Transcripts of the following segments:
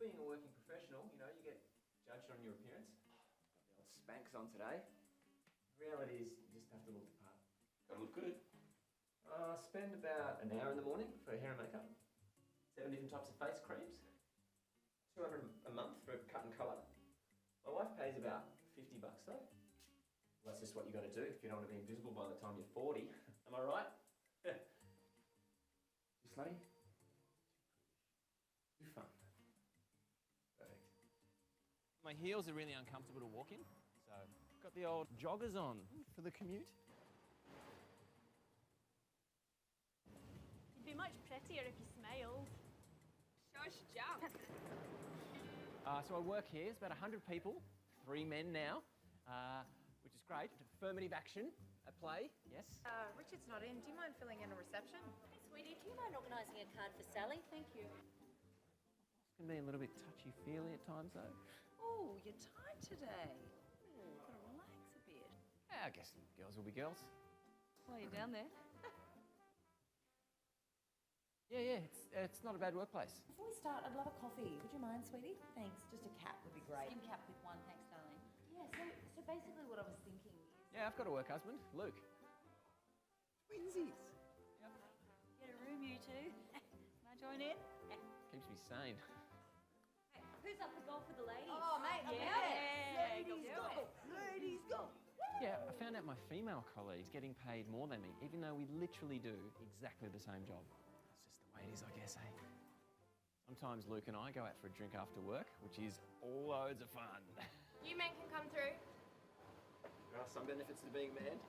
being a working professional, you know, you get judged on your appearance. Got the old Spanx on today. The reality is you just have to look the part. Gotta look good. Spend about an hour in the morning for hair and makeup. 7 different types of face creams. $200 a month for cut and colour. My wife pays about $50 though. Well, that's just what you got to do if you don't want to be invisible by the time you're 40. Am I right? Too slutty? Too fun. Perfect. My heels are really uncomfortable to walk in, so got the old joggers on for the commute. You'd be much prettier if you smiled. Shush, jump. So I work here. It's about 100 people, 3 men now, which is great. Affirmative action at play, yes. Richard's not in. Do you mind filling in a reception? Hey, sweetie, do you mind organising a card for Sally? Thank you. It can be a little bit touchy-feely at times, though. Oh, you're tired today. Gotta relax a bit. Yeah, I guess girls will be girls. While you're down there. Yeah, it's not a bad workplace. Before we start, I'd love a coffee. Would you mind, sweetie? Thanks. Just a cap would be great. Skim cap with one, thanks, darling. Yeah, so basically what I was thinking is... Yeah, I've got a work husband, Luke. Twinsies. Yep. Get a room, you two. Can I join in? Keeps me sane. Hey, who's up for golf with the ladies? Oh, mate, I'm Yeah, Ladies go! Ladies go! Yeah, I found out my female colleagues getting paid more than me, even though we literally do exactly the same job. It's just the way it is, I guess, eh? Sometimes Luke and I go out for a drink after work, which is loads of fun. You men can come through. There are some benefits to being manned.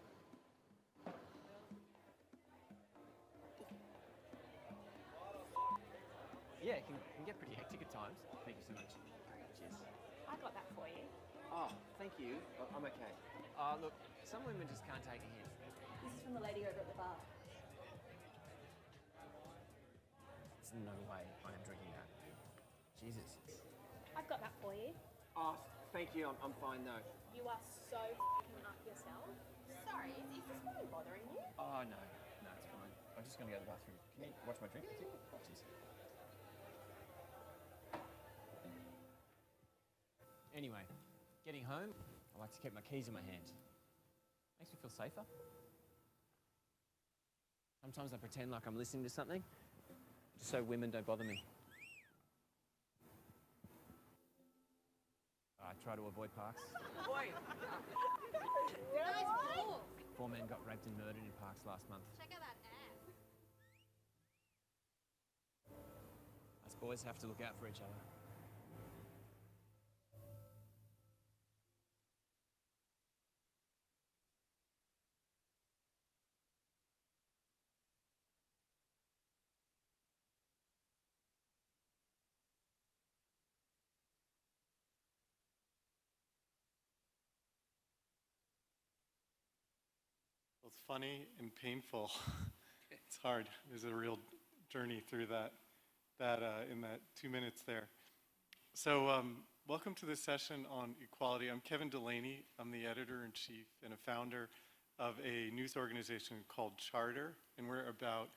Yeah, it can get pretty hectic at times. Thank you so much. Cheers. I got that for you. Oh, thank you. I'm okay. Look, some women just can't take a hint. This is from the lady over at the bar. There's no way I am drinking that. Jesus. I've got that for you. Oh, thank you. I'm fine though. You are so f***ing up yourself. Sorry, is this woman bothering you? Oh, no, it's fine. I'm just going to go to the bathroom. Can you watch my drink? Oh, cheers. Anyway, getting home, I like to keep my keys in my hand. Makes me feel safer. Sometimes I pretend like I'm listening to something, just so women don't bother me. I try to avoid parks. Boy! Nice balls. 4 men got raped and murdered in parks last month. Check out that ass. Us boys have to look out for each other. Well, it's funny and painful. It's hard. There's a real journey through that in that 2 minutes there. So welcome to this session on equality. I'm Kevin Delaney. I'm the editor-in-chief and a founder of a news organization called Charter, and we're about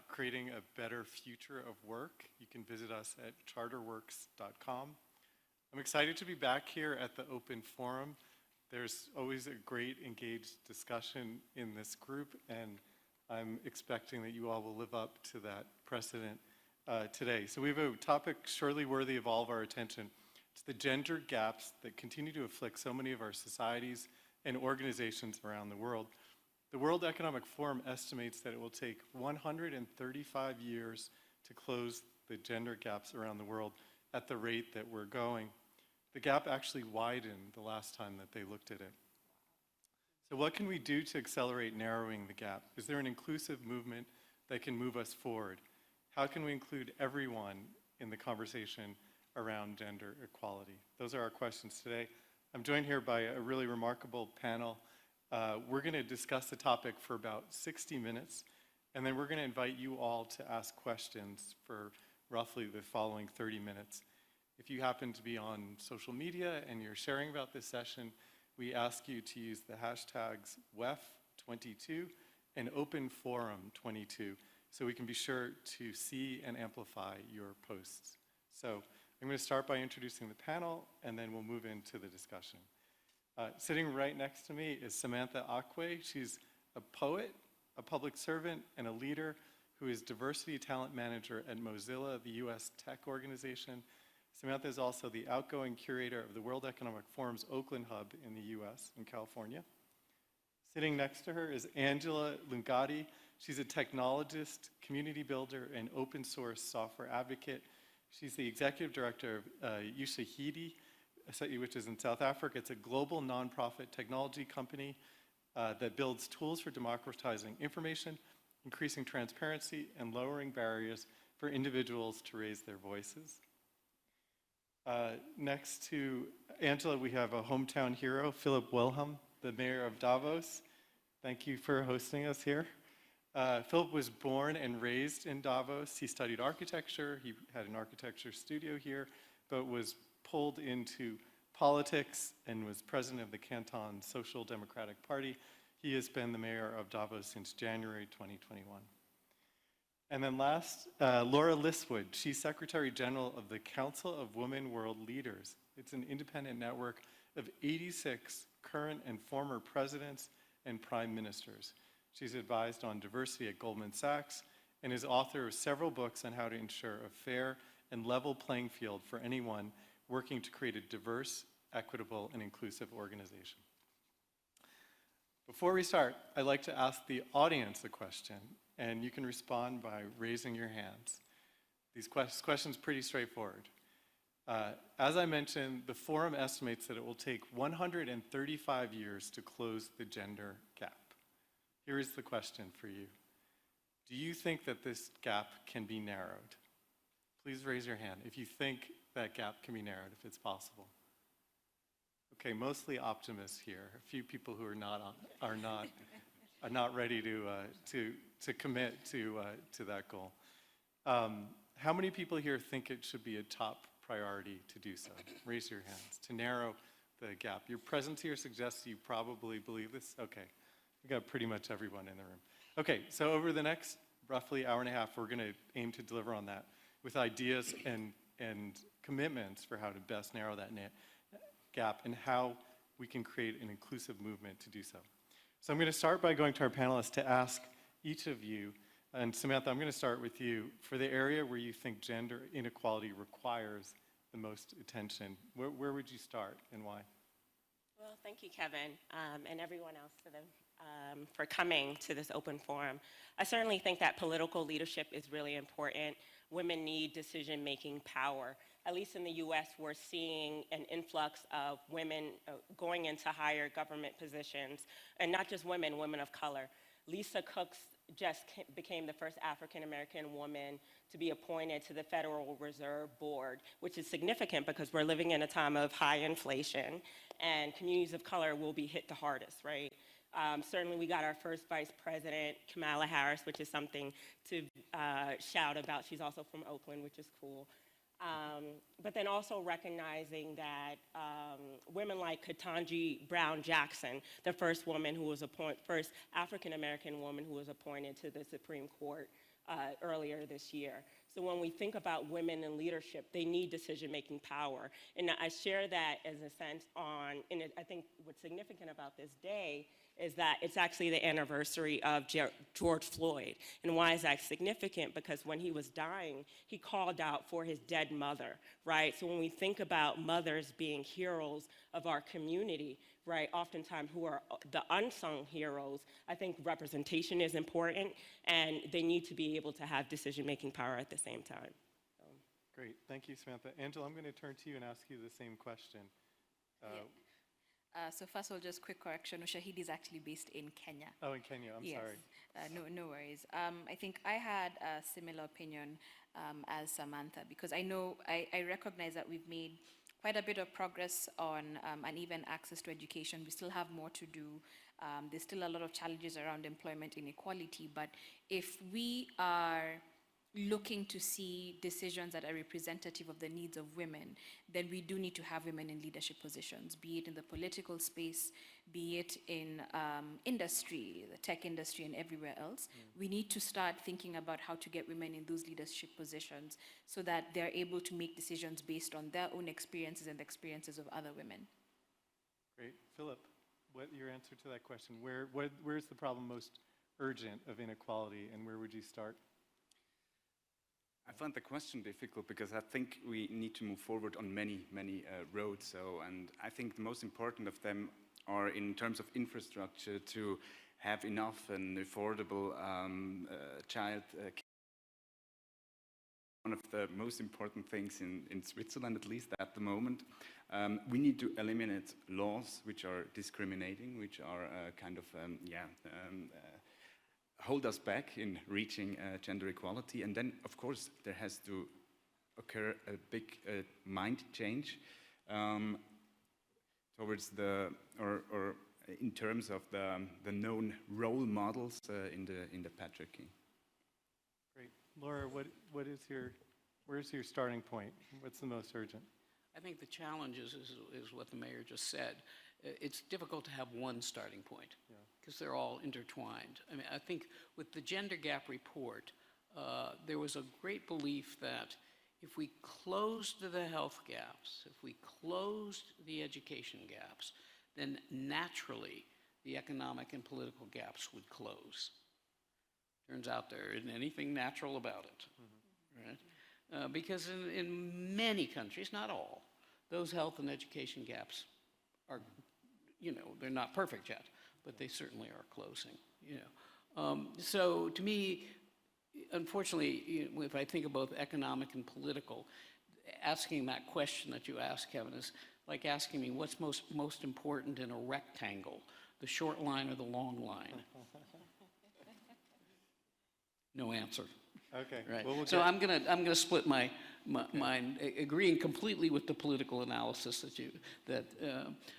creating a better future of work. You can visit us at charterworks.com. I'm excited to be back here at the Open Forum. There's always a great engaged discussion in this group, and I'm expecting that you all will live up to that precedent today. So we have a topic surely worthy of all of our attention. It's the gender gaps that continue to afflict so many of our societies and organizations around the world. The World Economic Forum estimates that it will take 135 years to close the gender gaps around the world at the rate that we're going. The gap actually widened the last time that they looked at it. So what can we do to accelerate narrowing the gap? Is there an inclusive movement that can move us forward? How can we include everyone in the conversation around gender equality? Those are our questions today. I'm joined here by a really remarkable panel. We're going to discuss the topic for about 60 minutes, and then we're going to invite you all to ask questions for roughly the following 30 minutes. If you happen to be on social media and you're sharing about this session, we ask you to use the hashtags WEF22 and OpenForum22 so we can be sure to see and amplify your posts. So I'm going to start by introducing the panel, and then we'll move into the discussion. Sitting right next to me is Samantha Akwe. She's a poet, a public servant, and a leader who is Diversity Talent Manager at Mozilla, the US tech organization. Samantha is also the outgoing curator of the World Economic Forum's Oakland Hub in the US, in California. Sitting next to her is Angela Lungati. She's a technologist, community builder, and open source software advocate. She's the executive director of Ushahidi, which is in South Africa. It's a global nonprofit technology company that builds tools for democratizing information, increasing transparency, and lowering barriers for individuals to raise their voices. Next to Angela, we have a hometown hero, Philipp Wilhelm, the mayor of Davos. Thank you for hosting us here. Philipp was born and raised in Davos. He studied architecture. He had an architecture studio here, but was pulled into politics and was president of the Canton Social Democratic Party. He has been the mayor of Davos since January 2021. And then last, Laura Liswood. She's Secretary General of the Council of Women World Leaders. It's an independent network of 86 current and former presidents and prime ministers. She's advised on diversity at Goldman Sachs and is author of several books on how to ensure a fair and level playing field for anyone working to create a diverse, equitable, and inclusive organization. Before we start, I'd like to ask the audience a question, and you can respond by raising your hands. These questions are pretty straightforward. As I mentioned, the forum estimates that it will take 135 years to close the gender gap. Here is the question for you. Do you think that this gap can be narrowed? Please raise your hand if you think that gap can be narrowed, if it's possible. Okay, mostly optimists here. A few people who are not ready to commit to that goal. How many people here think it should be a top priority to do so? Raise your hands, to narrow the gap. Your presence here suggests you probably believe this. Okay, we got pretty much everyone in the room. Okay, so over the next roughly hour and a half, we're going to aim to deliver on that with ideas and commitments for how to best narrow that gap and how we can create an inclusive movement to do so. So I'm going to start by going to our panelists to ask each of you, and Samantha, I'm going to start with you, for the area where you think gender inequality requires the most attention, where would you start and why? Well, thank you, Kevin, and everyone else for coming to this open forum. I certainly think that political leadership is really important. Women need decision-making power. At least in the US, we're seeing an influx of women going into higher government positions, and not just women, women of color. Lisa Cooks just became the first African-American woman to be appointed to the Federal Reserve Board, which is significant because we're living in a time of high inflation, and communities of color will be hit the hardest, right? Certainly we got our first vice president, Kamala Harris, which is something to shout about. She's also from Oakland, which is cool. But then also recognizing that women like Ketanji Brown Jackson, the first woman who was first African-American woman who was appointed to the Supreme Court earlier this year. So when we think about women in leadership, they need decision-making power. And I share that as a sense on, and I think what's significant about this day is that it's actually the anniversary of George Floyd. And why is that significant? Because when he was dying, he called out for his dead mother, right? So when we think about mothers being heroes of our community, right, oftentimes who are the unsung heroes, I think representation is important, and they need to be able to have decision-making power at the same time. Great, thank you, Samantha. Angela, I'm going to turn to you and ask you the same question. So first of all, just quick correction, Ushahidi is actually based in Kenya. Oh, in Kenya, I'm sorry. No worries. I think I had a similar opinion as Samantha, because I recognize that we've made quite a bit of progress on uneven access to education. We still have more to do. There's still a lot of challenges around employment inequality, but if we are looking to see decisions that are representative of the needs of women, then we do need to have women in leadership positions, be it in the political space, be it in industry, the tech industry, and everywhere else. We need to start thinking about how to get women in those leadership positions so that they're able to make decisions based on their own experiences and the experiences of other women. Great. Philipp, what your answer to that question? Where's the problem most urgent of inequality, and where would you start? I find the question difficult because I think we need to move forward on many roads. And I think the most important of them are in terms of infrastructure to have enough and affordable child care. One of the most important things in Switzerland, at least at the moment. We need to eliminate laws which are discriminating, which are hold us back in reaching gender equality. And then, of course, there has to occur a big mind change towards or in terms of the known role models in the patriarchy. Great. Laura, where's your starting point? What's the most urgent? I think the challenge is what the mayor just said. It's difficult to have one starting point because they're all intertwined. I mean, I think with the gender gap report, there was a great belief that if we closed the health gaps, if we closed the education gaps, then naturally the economic and political gaps would close. Turns out there isn't anything natural about it, right? Because in many countries, not all, those health and education gaps are, they're not perfect yet, but they certainly are closing, So to me, unfortunately, if I think of both economic and political, asking that question that you asked, Kevin, is like asking me what's most important in a rectangle, the short line or the long line? No answer. Okay. Right. Well, So I'm gonna split my mind, agreeing completely with the political analysis that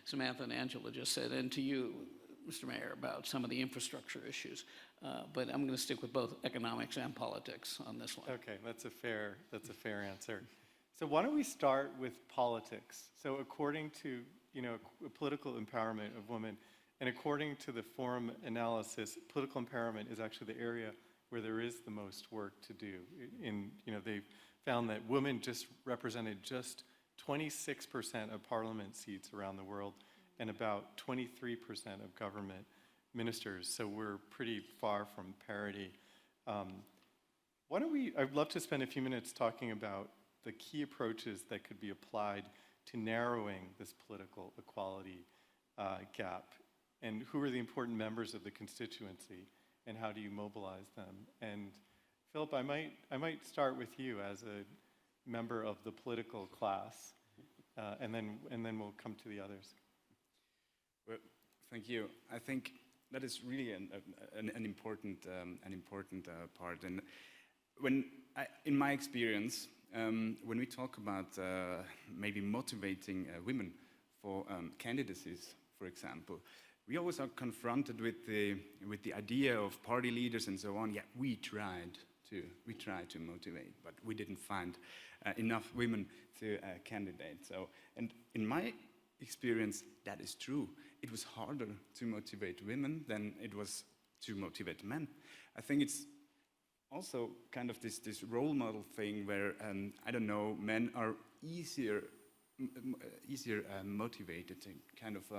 Samantha and Angela just said, and to you, Mr. Mayor, about some of the infrastructure issues. But I'm going to stick with both economics and politics on this one. Okay, that's a fair answer. So why don't we start with politics? So according to political empowerment of women, and according to the Forum analysis, political empowerment is actually the area where there is the most work to do. They've found that women just represented just 26% of parliament seats around the world and about 23% of government ministers. So we're pretty far from parity. I'd love to spend a few minutes talking about the key approaches that could be applied to narrowing this political equality gap, and who are the important members of the constituency, and how do you mobilize them? And Philipp, I might start with you as a member of the political class, and then we'll come to the others. Well, thank you. I think that is really an important part. And in my experience, when we talk about maybe motivating women for candidacies, for example, we always are confronted with the idea of party leaders and so on. Yeah, we tried to motivate, but we didn't find enough women to candidate. So, and in my experience, that is true. It was harder to motivate women than it was to motivate men. I think it's also kind of this role model thing where, men are easier motivated to kind of,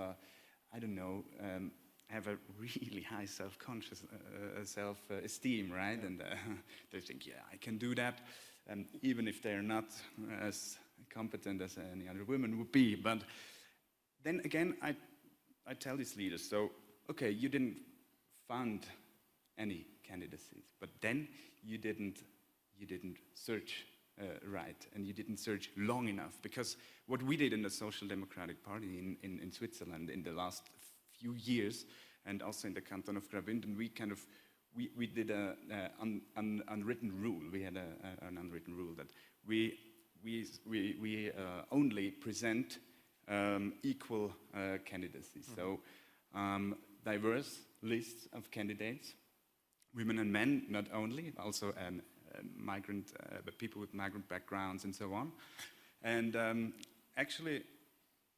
have a really high self-conscious, self-esteem, right? And they think, yeah, I can do that, even if they're not as competent as any other woman would be. But then again, I tell these leaders, so, okay, you didn't fund any candidacies, but then you didn't search right, and you didn't search long enough, because what we did in the Social Democratic Party in Switzerland in the last few years, and also in the canton of Graubünden, we did an unwritten rule. We had an unwritten rule that we only present equal candidacies. So diverse lists of candidates, women and men, not only, also people with migrant backgrounds and so on. And actually,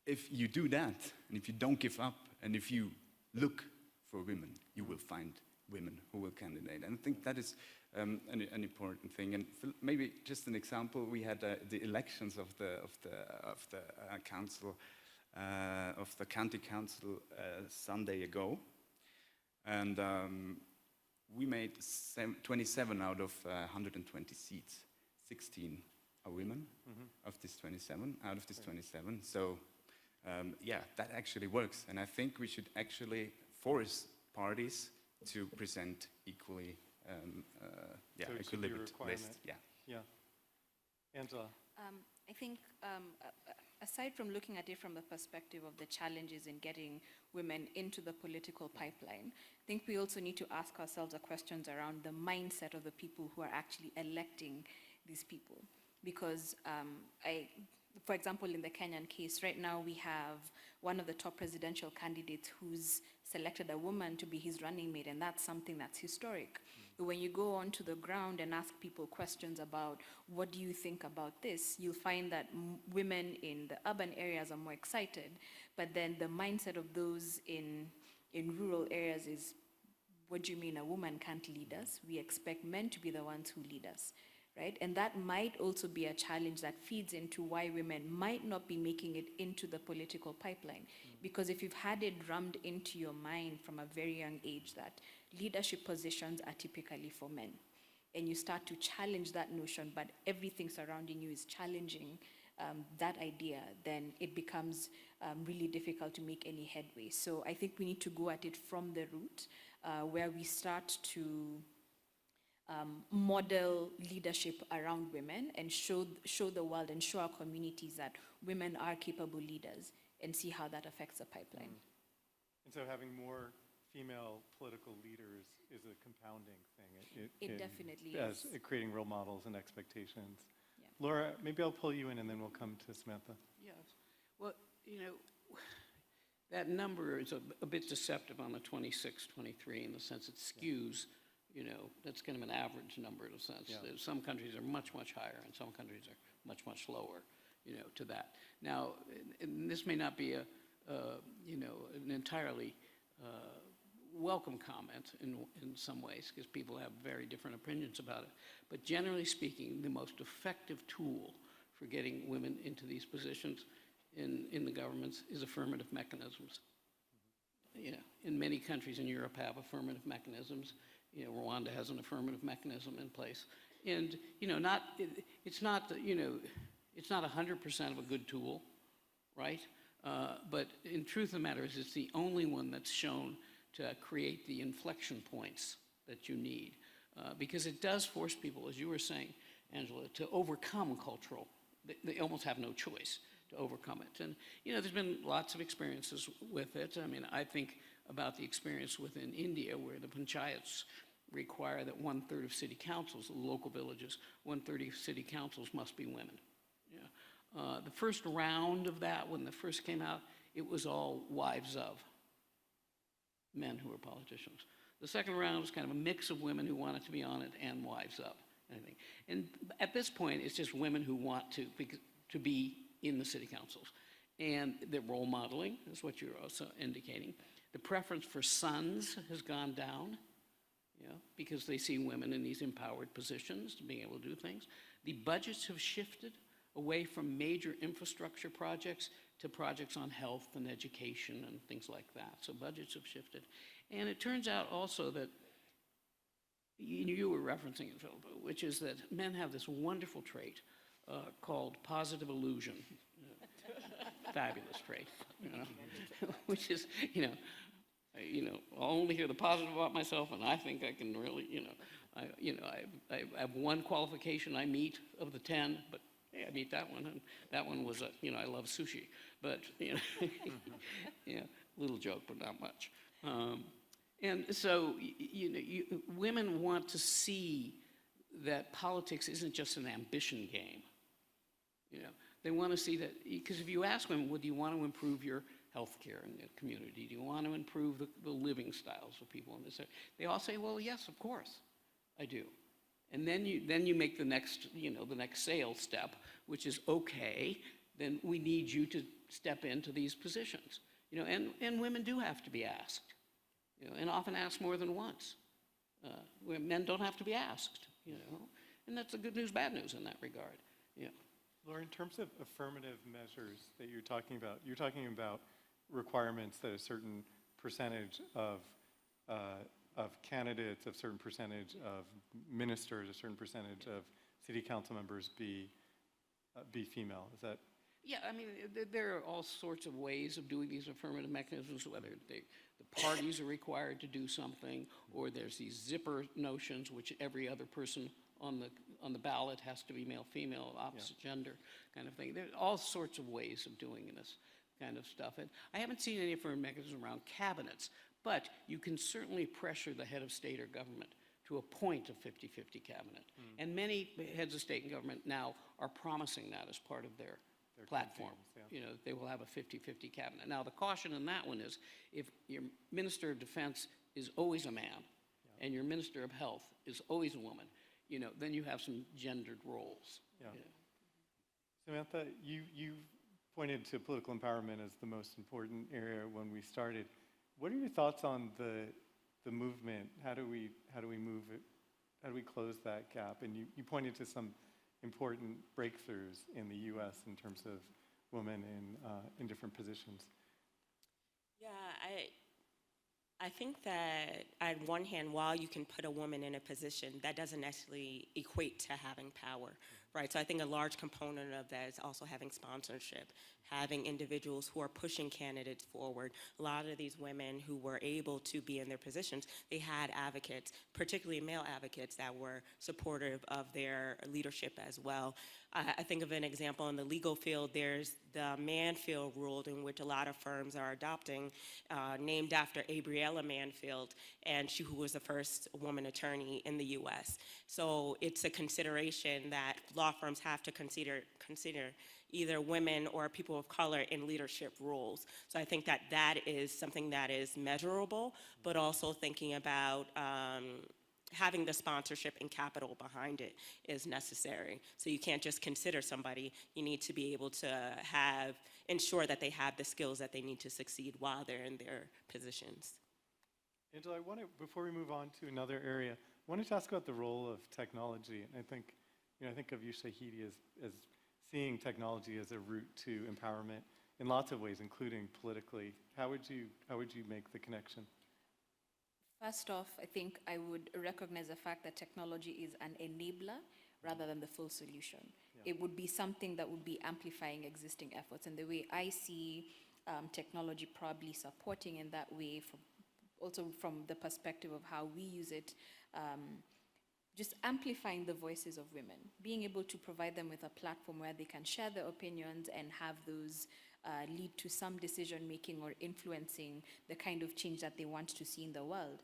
if you do that, and if you don't give up, and if you look for women, you will find women who will candidate. And I think that is an important thing. And maybe just an example: we had the elections of the council, of the county council, Sunday ago, and we made 27 out of 120 seats. 16 are women of these 27, out of these 27. So, yeah, that actually works. And I think we should actually force parties to present equally, So it should be a requirement. Yeah. Angela? I think aside from looking at it from the perspective of the challenges in getting women into the political pipeline, I think we also need to ask ourselves the questions around the mindset of the people who are actually electing these people. Because for example, in the Kenyan case, right now we have one of the top presidential candidates who's selected a woman to be his running mate, and that's something that's historic. But when you go onto the ground and ask people questions about what do you think about this, you'll find that women in the urban areas are more excited, but then the mindset of those in rural areas is, what do you mean a woman can't lead us? We expect men to be the ones who lead us. Right? And that might also be a challenge that feeds into why women might not be making it into the political pipeline. Because if you've had it drummed into your mind from a very young age that leadership positions are typically for men, and you start to challenge that notion, but everything surrounding you is challenging that idea, then it becomes really difficult to make any headway. So I think we need to go at it from the root, where we start to model leadership around women and show the world and show our communities that women are capable leaders, and see how that affects the pipeline. And so having more female political leaders is a compounding thing. It definitely is. Creating role models and expectations. Yeah. Laura, maybe I'll pull you in and then we'll come to Samantha. Yes. Well, that number is a bit deceptive on the 26, 23 in the sense it skews. That's kind of an average number in a sense. Yeah. Some countries are much, much higher, and some countries are much, much lower, to that. Now, and this may not be an entirely welcome comment in some ways, because people have very different opinions about it. But generally speaking, the most effective tool for getting women into these positions in the governments is affirmative mechanisms. In many countries in Europe have affirmative mechanisms. Rwanda has an affirmative mechanism in place, and it's not 100% of a good tool, right? But in truth of the matter is, it's the only one that's shown to create the inflection points that you need, because it does force people, as you were saying, Angela, to overcome cultural. They almost have no choice to overcome it, and there's been lots of experiences with it. I mean, I think about the experience within India, where the panchayats require that 1/3 of city councils, local villages, 1/3 of city councils must be women. The first round of that, when it first came out, it was all wives of men who were politicians. The second round was kind of a mix of women who wanted to be on it and wives of, I think. And at this point, it's just women who want to be in the city councils. And the role modeling is what you're also indicating. The preference for sons has gone down, because they see women in these empowered positions to being able to do things. The budgets have shifted away from major infrastructure projects to projects on health and education and things like that. So budgets have shifted. And it turns out also that, you were referencing it, Philipp, which is that men have this wonderful trait called positive illusion. Fabulous trait, which is, I'll only hear the positive about myself, and I think I can really, I have one qualification I meet of the 10, but hey, I meet that one, and that one was I love sushi, but little joke, but not much. And so, women want to see that politics isn't just an ambition game. They want to see that, because if you ask women, do you want to improve your health care in the community? Do you want to improve the living styles of people in this area? They all say, well, yes, of course, I do. And then you make the next, the next sales step, which is, okay, then we need you to step into these positions. And women do have to be asked, and often asked more than once. Where men don't have to be asked, and that's the good news, bad news in that regard. Laura, in terms of affirmative measures that you're talking about requirements that a certain percentage of candidates, a certain percentage of ministers, a certain percentage of city council members be female. Is that? Yeah, I mean, there are all sorts of ways of doing these affirmative mechanisms, whether the parties are required to do something, or there's these zipper notions, which every other person on the ballot has to be male, female, opposite gender kind of thing. There are all sorts of ways of doing this kind of stuff. And I haven't seen any affirmative mechanisms around cabinets, but you can certainly pressure the head of state or government to appoint a 50-50 cabinet. And many heads of state and government now are promising that as part of their platform. They will have a 50-50 cabinet. Now, the caution in that one is if your Minister of Defense is always a man and your Minister of Health is always a woman, then you have some gendered roles. Samantha, you pointed to political empowerment as the most important area when we started. What are your thoughts on the movement? How do we move it? How do we close that gap? And you pointed to some important breakthroughs in the U.S. in terms of women in different positions. Yeah, I think that on one hand, while you can put a woman in a position, that doesn't necessarily equate to having power, right? So I think a large component of that is also having sponsorship, having individuals who are pushing candidates forward. A lot of these women who were able to be in their positions, they had advocates, particularly male advocates, that were supportive of their leadership as well. I think of an example in the legal field. There's the Manfield rule, in which a lot of firms are adopting, named after Abriella Manfield, and who was the first woman attorney in the U.S. So it's a consideration that law firms have to consider either women or people of color in leadership roles. So I think that is something that is measurable, but also thinking about having the sponsorship and capital behind it is necessary. So you can't just consider somebody, you need to be able to ensure that they have the skills that they need to succeed while they're in their positions. Angela, before we move on to another area, I wanted to ask about the role of technology. And I think of you, Shahidi, as seeing technology as a route to empowerment in lots of ways, including politically. How would you make the connection? First off, I think I would recognize the fact that technology is an enabler rather than the full solution. It would be something that would be amplifying existing efforts. And the way I see technology probably supporting in that way, also from the perspective of how we use it, just amplifying the voices of women, being able to provide them with a platform where they can share their opinions and have those lead to some decision making or influencing the kind of change that they want to see in the world.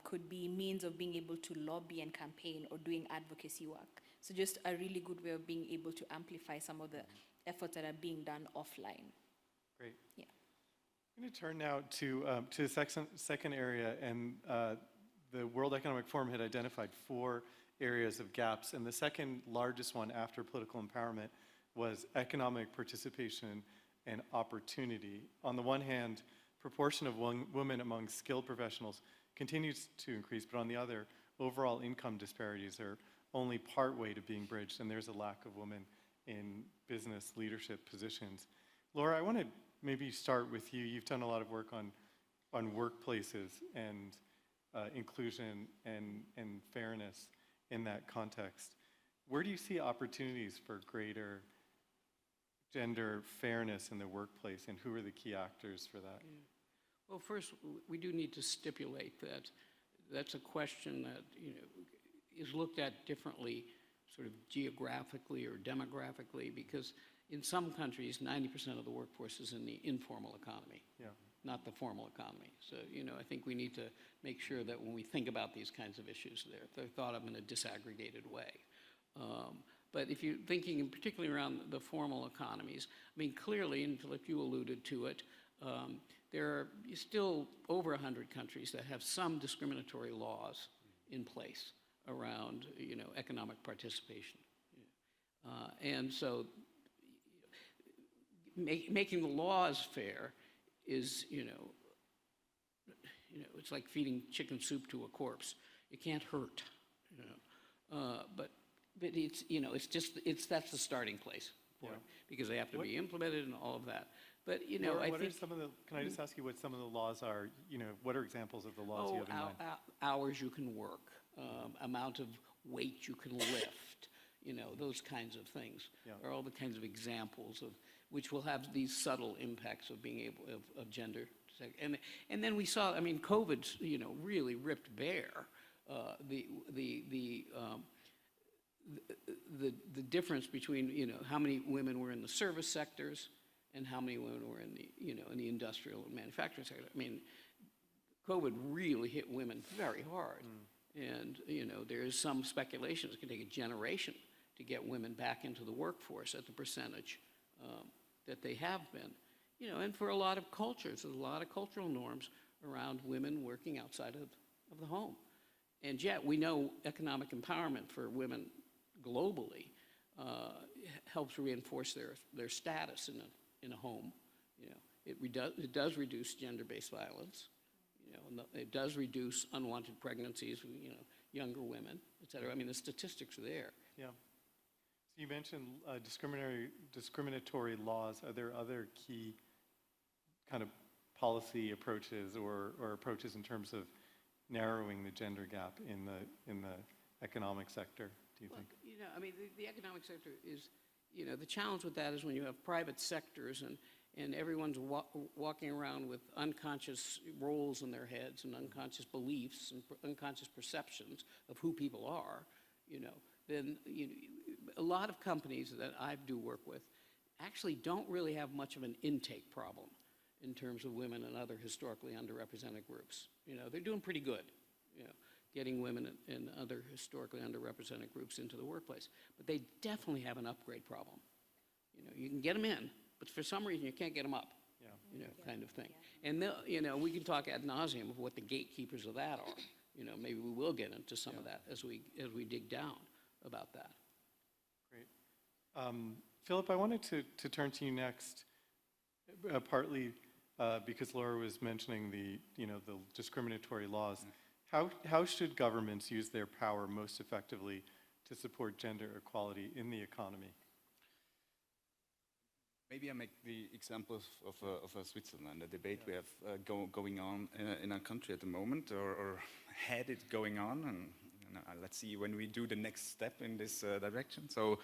Could be means of being able to lobby and campaign or doing advocacy work. So just a really good way of being able to amplify some of the efforts that are being done offline. Great. Yeah. I'm going to turn now to the second area, and the World Economic Forum had identified 4 areas of gaps, and the second largest one after political empowerment was economic participation and opportunity. On the one hand, proportion of women among skilled professionals continues to increase, but on the other, overall income disparities are only part way to being bridged, and there's a lack of women in business leadership positions. Laura, I want to maybe start with you. You've done a lot of work on workplaces and inclusion and fairness in that context. Where do you see opportunities for greater gender fairness in the workplace, and who are the key actors for that? Yeah. Well, first, we do need to stipulate that that's a question that is looked at differently, sort of geographically or demographically, because in some countries, 90% of the workforce is in the informal economy, not the formal economy. So, I think we need to make sure that when we think about these kinds of issues, they're thought of in a disaggregated way. But if you're thinking particularly around the formal economies, I mean, clearly, and Philipp, you alluded to it, there are still over 100 countries that have some discriminatory laws in place around, economic participation. And so making the laws fair is, it's like feeding chicken soup to a corpse. It can't hurt, but that's the starting place for it, because they have to be implemented and all of that. But, Laura, I think... can I just ask you what some of the laws are? What are examples of the laws you have in mind? Hours you can work, amount of weight you can lift, those kinds of things are all the kinds of examples of which will have these subtle impacts of being able of gender. And then we saw, COVID, really ripped bare the difference between, how many women were in the service sectors and how many women were in the, in the industrial and manufacturing sector. COVID really hit women very hard. And, there is some speculation it's going to take a generation to get women back into the workforce at the percentage that they have been. And for a lot of cultures, there's a lot of cultural norms around women working outside of the home. And yet we know economic empowerment for women globally helps reinforce their status in a home. It does reduce gender-based violence. It does reduce unwanted pregnancies, younger women, et cetera. The statistics are there. Yeah. So you mentioned discriminatory laws. Are there other key kind of policy approaches or approaches in terms of narrowing the gender gap in the economic sector, do you think? The economic sector is, the challenge with that is when you have private sectors and everyone's walking around with unconscious roles in their heads and unconscious beliefs and unconscious perceptions of who people are, then a lot of companies that I do work with actually don't really have much of an intake problem in terms of women and other historically underrepresented groups. They're doing pretty good, getting women and other historically underrepresented groups into the workplace. But they definitely have an upgrade problem. You can get them in, but for some reason you can't get them up, kind of thing. And, we can talk ad nauseum of what the gatekeepers of that are. Maybe we will get into some of that as we dig down about that. Great. Philipp, I wanted to turn to you next, partly because Laura was mentioning the discriminatory laws. How should governments use their power most effectively to support gender equality in the economy? Maybe I make the example of Switzerland, a debate we have going on in our country at the moment, or had it going on, and let's see when we do the next step in this direction. So,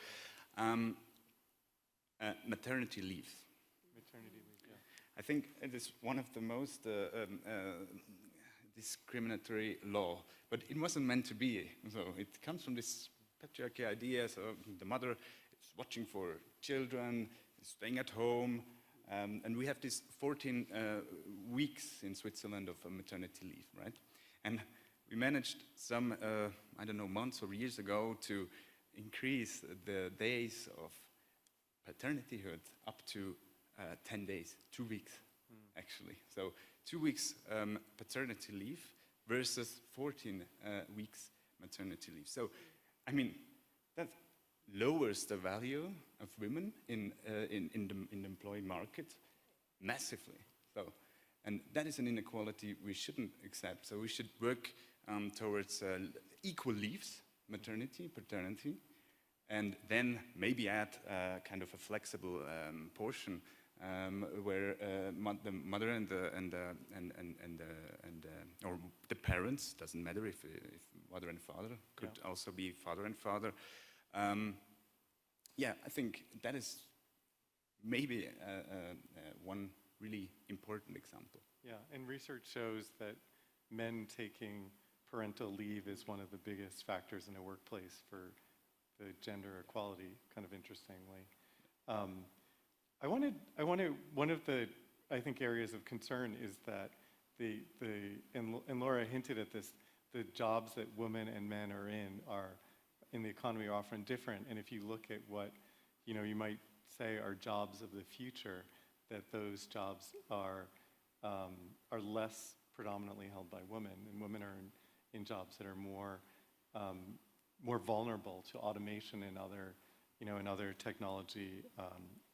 maternity leave. Maternity leave, yeah. I think it is one of the most discriminatory law, but it wasn't meant to be. So it comes from this patriarchy idea. So the mother is watching for children, is staying at home, and we have these 14 weeks in Switzerland of maternity leave, right? And we managed some, I don't know, months or years ago to increase the days of paternityhood up to 10 days, 2 weeks, actually. So 2 weeks paternity leave versus 14 weeks maternity leave. So, that lowers the value of women in the employee market massively. So, and that is an inequality we shouldn't accept. So we should work towards equal leaves, maternity, paternity, and then maybe add kind of a flexible portion where the mother or the parents, doesn't matter if mother and father, could also be father and father. I think that is maybe one really important example. Yeah, and research shows that men taking parental leave is one of the biggest factors in a workplace for the gender equality, kind of interestingly. One of the, I think, areas of concern is that and Laura hinted at this, the jobs that women and men are in the economy are often different. And if you look at what, you might say are jobs of the future, that those jobs are less predominantly held by women, and women are in jobs that are more more vulnerable to automation and other, and other technology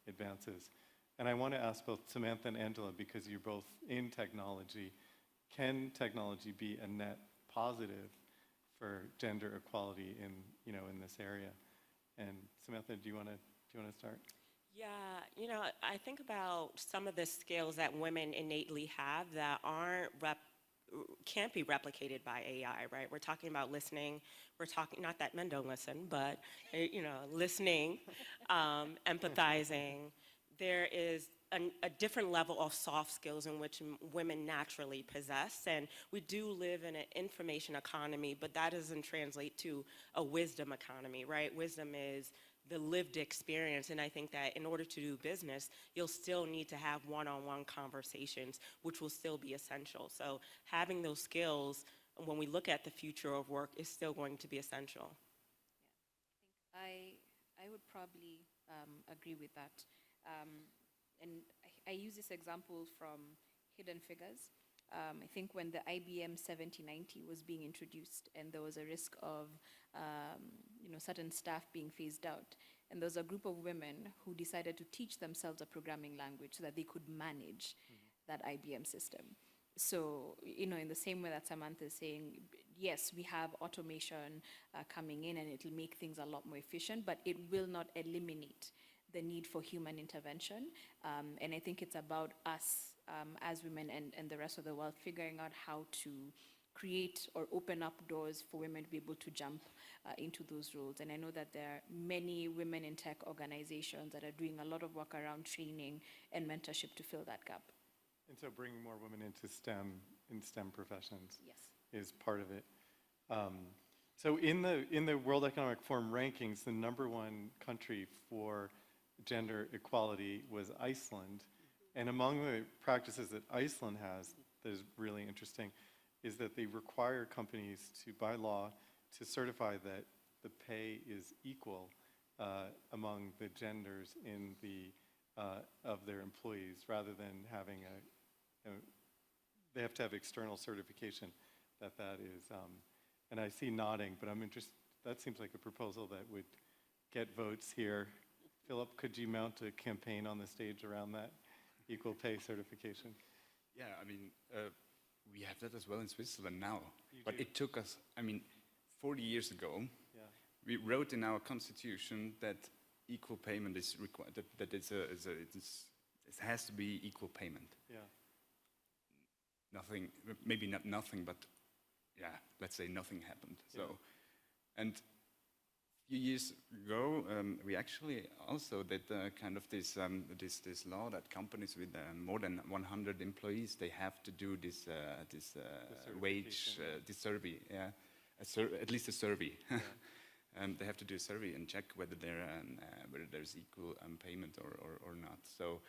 advances. And I want to ask both Samantha and Angela, because you're both in technology, can technology be a net positive for gender equality in this area? And Samantha, do you want to start? Yeah, I think about some of the skills that women innately have that can't be replicated by AI, right? We're talking about listening. We're talking, not that men don't listen, but, listening, empathizing. There is a different level of soft skills in which women naturally possess. And we do live in an information economy, but that doesn't translate to a wisdom economy, right? Wisdom is the lived experience, and I think that in order to do business, you'll still need to have one-on-one conversations, which will still be essential. So having those skills, when we look at the future of work, is still going to be essential. I would probably agree with that. And I use this example from Hidden Figures. I think when the IBM 7090 was being introduced and there was a risk of certain staff being phased out, and there was a group of women who decided to teach themselves a programming language so that they could manage that IBM system. So, in the same way that Samantha is saying, yes, we have automation coming in and it'll make things a lot more efficient, but it will not eliminate the need for human intervention. And I think it's about us as women and the rest of the world figuring out how to create or open up doors for women to be able to jump into those roles. And I know that there are many women in tech organizations that are doing a lot of work around training and mentorship to fill that gap. And so bringing more women into STEM professions, yes, is part of it. So in the World Economic Forum rankings, the #1 country for gender equality was Iceland. And among the practices that Iceland has that is really interesting is that they require companies to, by law, to certify that the pay is equal among the genders in of their employees, rather than having they have to have external certification that is, and I see nodding, but I'm interested, that seems like a proposal that would get votes here. Philipp, could you mount a campaign on the stage around that equal pay certification? Yeah, we have that as well in Switzerland now. But it took us, 40 years ago, we wrote in our constitution that equal payment is required, that it has to be equal payment. Yeah. Nothing, maybe not nothing, but yeah, let's say nothing happened. So, and a few years ago, we actually also did kind of this law that companies with more than 100 employees, they have to do this wage, this survey, at least a survey. They have to do a survey and check whether there's equal payment or not. So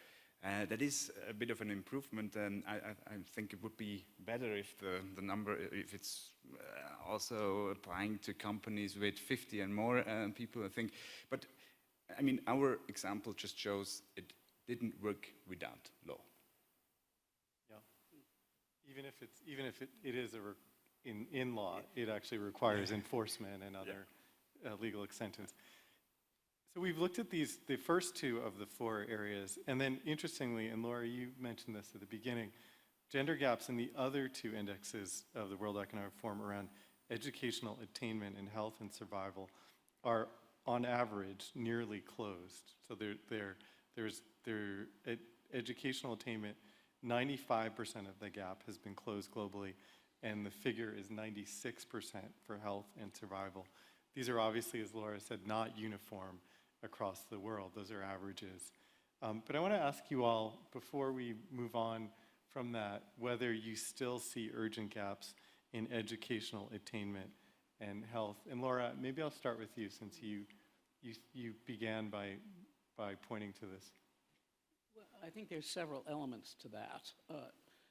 that is a bit of an improvement, and I think it would be better if the number, if it's also applying to companies with 50 and more people, I think. But our example just shows it didn't work without law. Yeah. Even if it is in law, it actually requires enforcement and other legal extensions. So we've looked at the first two of the 4 areas, and then interestingly, and Laura, you mentioned this at the beginning, gender gaps in the other 2 indexes of the World Economic Forum around educational attainment and health and survival are, on average, nearly closed. So there's educational attainment, 95% of the gap has been closed globally, and the figure is 96% for health and survival. These are obviously, as Laura said, not uniform across the world. Those are averages. But I want to ask you all, before we move on from that, whether you still see urgent gaps in educational attainment and health. And Laura, maybe I'll start with you, since you began by pointing to this. Well, I think there's several elements to that.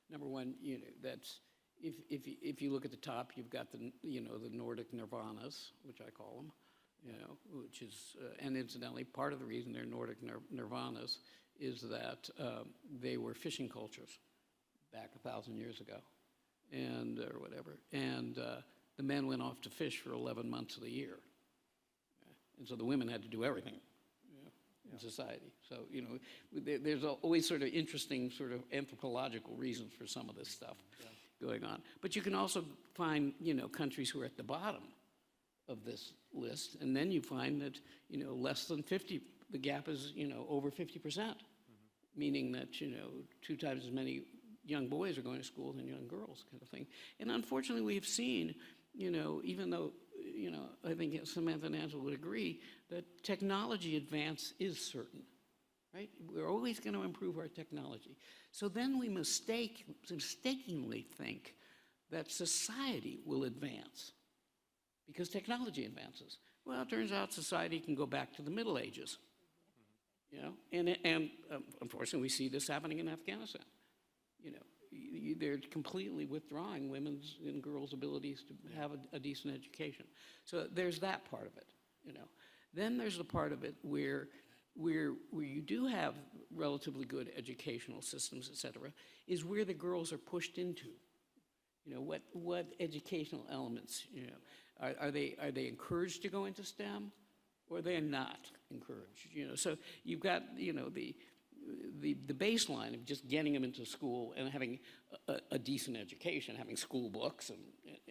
Number one, that's if you look at the top, you've got the Nordic nirvanas, which I call them, which is, and incidentally, part of the reason they're Nordic nirvanas is that they were fishing cultures back 1,000 years ago, or whatever. And the men went off to fish for 11 months of the year. And so the women had to do everything in society. So, there's always sort of interesting sort of anthropological reasons for some of this stuff going on. But you can also find, countries who are at the bottom of this list, and then you find that, less than 50, the gap is, over 50%, meaning that, 2 times as many young boys are going to school than young girls, kind of thing. And unfortunately, we've seen, even though, I think Samantha and Angela would agree that technology advance is certain, right? We're always going to improve our technology. So then we mistakenly think that society will advance because technology advances. Well, it turns out society can go back to the Middle Ages, and unfortunately we see this happening in Afghanistan. They're completely withdrawing women's and girls' abilities to have a decent education. So there's that part of it, Then there's the part of it where you do have relatively good educational systems, et cetera, is where the girls are pushed into. What educational elements, are they encouraged to go into STEM, or they're not encouraged? So you've got, the baseline of just getting them into school and having a decent education, having school books and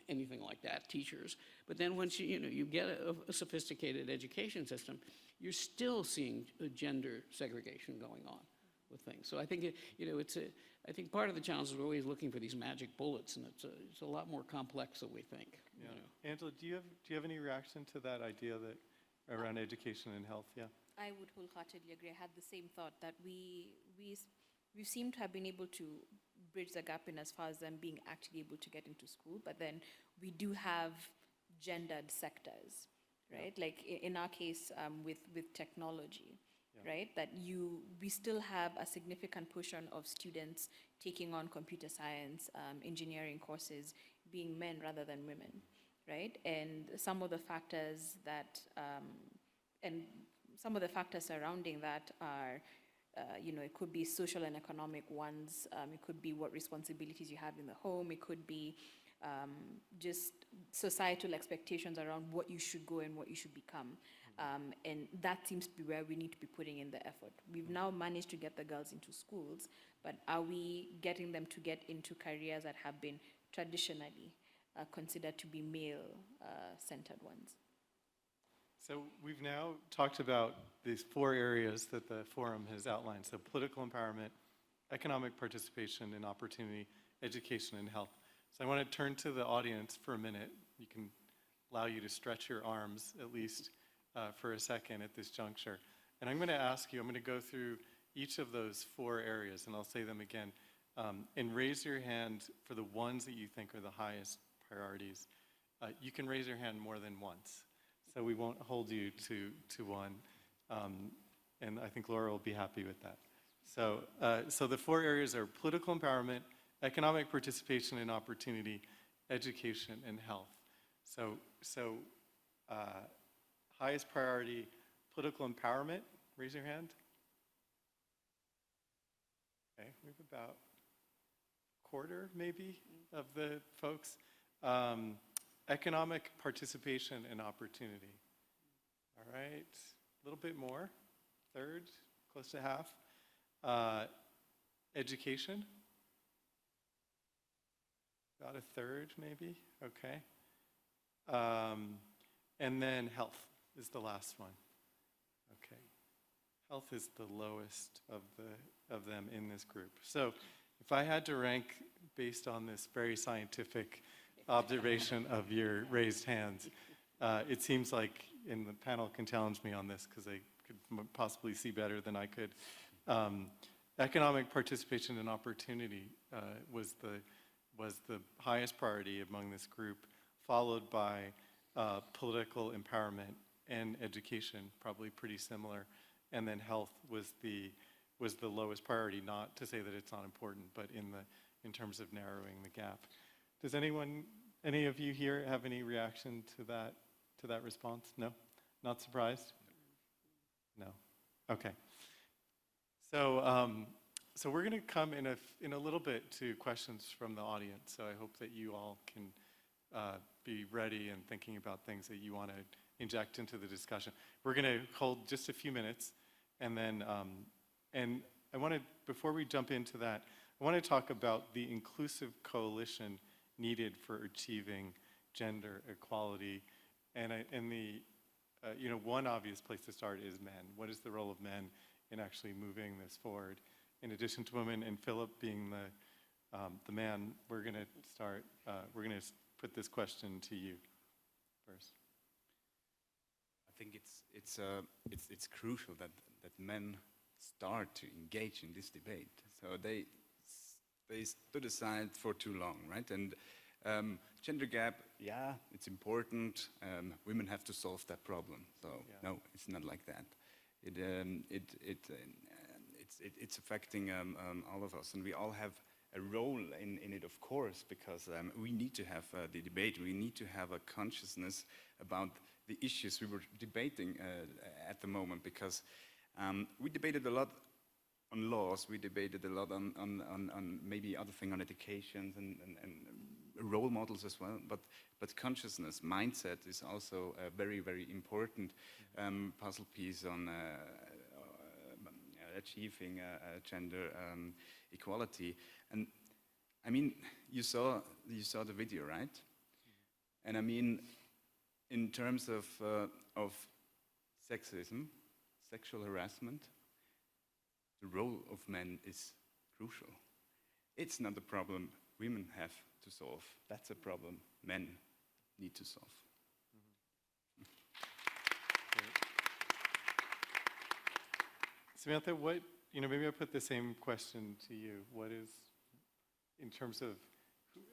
anything like that, teachers. But then once you get a sophisticated education system, you're still seeing a gender segregation going on with things. So I think I think part of the challenge is we're always looking for these magic bullets, and it's a lot more complex than we think. Yeah. Angela, do you have any reaction to that idea that around education and health? Yeah. I would wholeheartedly agree. I had the same thought that we seem to have been able to bridge the gap in as far as them being actually able to get into school, but then we do have gendered sectors, right? Like in our case with technology, right? That we still have a significant portion of students taking on computer science, engineering courses, being men rather than women, right? And some of the factors that some of the factors surrounding that are, it could be social and economic ones. It could be what responsibilities you have in the home. It could be just societal expectations around what you should go and what you should become. And that seems to be where we need to be putting in the effort. We've now managed to get the girls into schools, but are we getting them to get into careers that have been traditionally considered to be male-centered ones? So we've now talked about these 4 areas that the forum has outlined. So political empowerment, economic participation and opportunity, education and health. So I want to turn to the audience for a minute. You can allow you to stretch your arms at least for a second at this juncture. And I'm going to ask you, I'm going to go through each of those 4 areas, and I'll say them again. And raise your hand for the ones that you think are the highest priorities. You can raise your hand more than once. So we won't hold you to one, and I think Laura will be happy with that. So the 4 areas are political empowerment, economic participation and opportunity, education, and health. So highest priority, political empowerment. Raise your hand. Okay, we have about a quarter, maybe, of the folks. Economic participation and opportunity. All right, a little bit more, third, close to half. Education, about a third maybe, okay. And then health is the last one, okay. Health is the lowest of them in this group. So if I had to rank based on this very scientific observation of your raised hands, it seems like, and the panel can challenge me on this because they could possibly see better than I could. Economic participation and opportunity was the highest priority among this group, followed by political empowerment and education, probably pretty similar, and then health was the lowest priority. Not to say that it's not important, but in terms of narrowing the gap. Does any of you here have any reaction to that response? No? Not surprised? No. Okay. So we're going to come in a little bit to questions from the audience. So I hope that you all can be ready and thinking about things that you want to inject into the discussion. We're going to hold just a few minutes, and then, and I want to, before we jump into that, I want to talk about the inclusive coalition needed for achieving gender equality. And you know, one obvious place to start is men. What is the role of men in actually moving this forward? In addition to women, and Philipp being the man, we're going to start. We're going to put this question to you first. I think it's crucial that men start to engage in this debate. So they stood aside for too long, right? And gender gap, yeah, it's important. Women have to solve that problem. So no, it's not like that. It's affecting all of us, and we all have a role in it, of course, because we need to have the debate. We need to have a consciousness about the issues we were debating at the moment, because we debated a lot on laws, we debated a lot on maybe other things, on education and role models as well, but consciousness, mindset is also a very, very important puzzle piece on achieving gender equality. And I mean, you saw the video, right? And I mean, in terms of sexism, sexual harassment, the role of men is crucial. It's not a problem women have to solve. That's a problem men need to solve. Samantha, maybe I put the same question to you. What is, in terms of,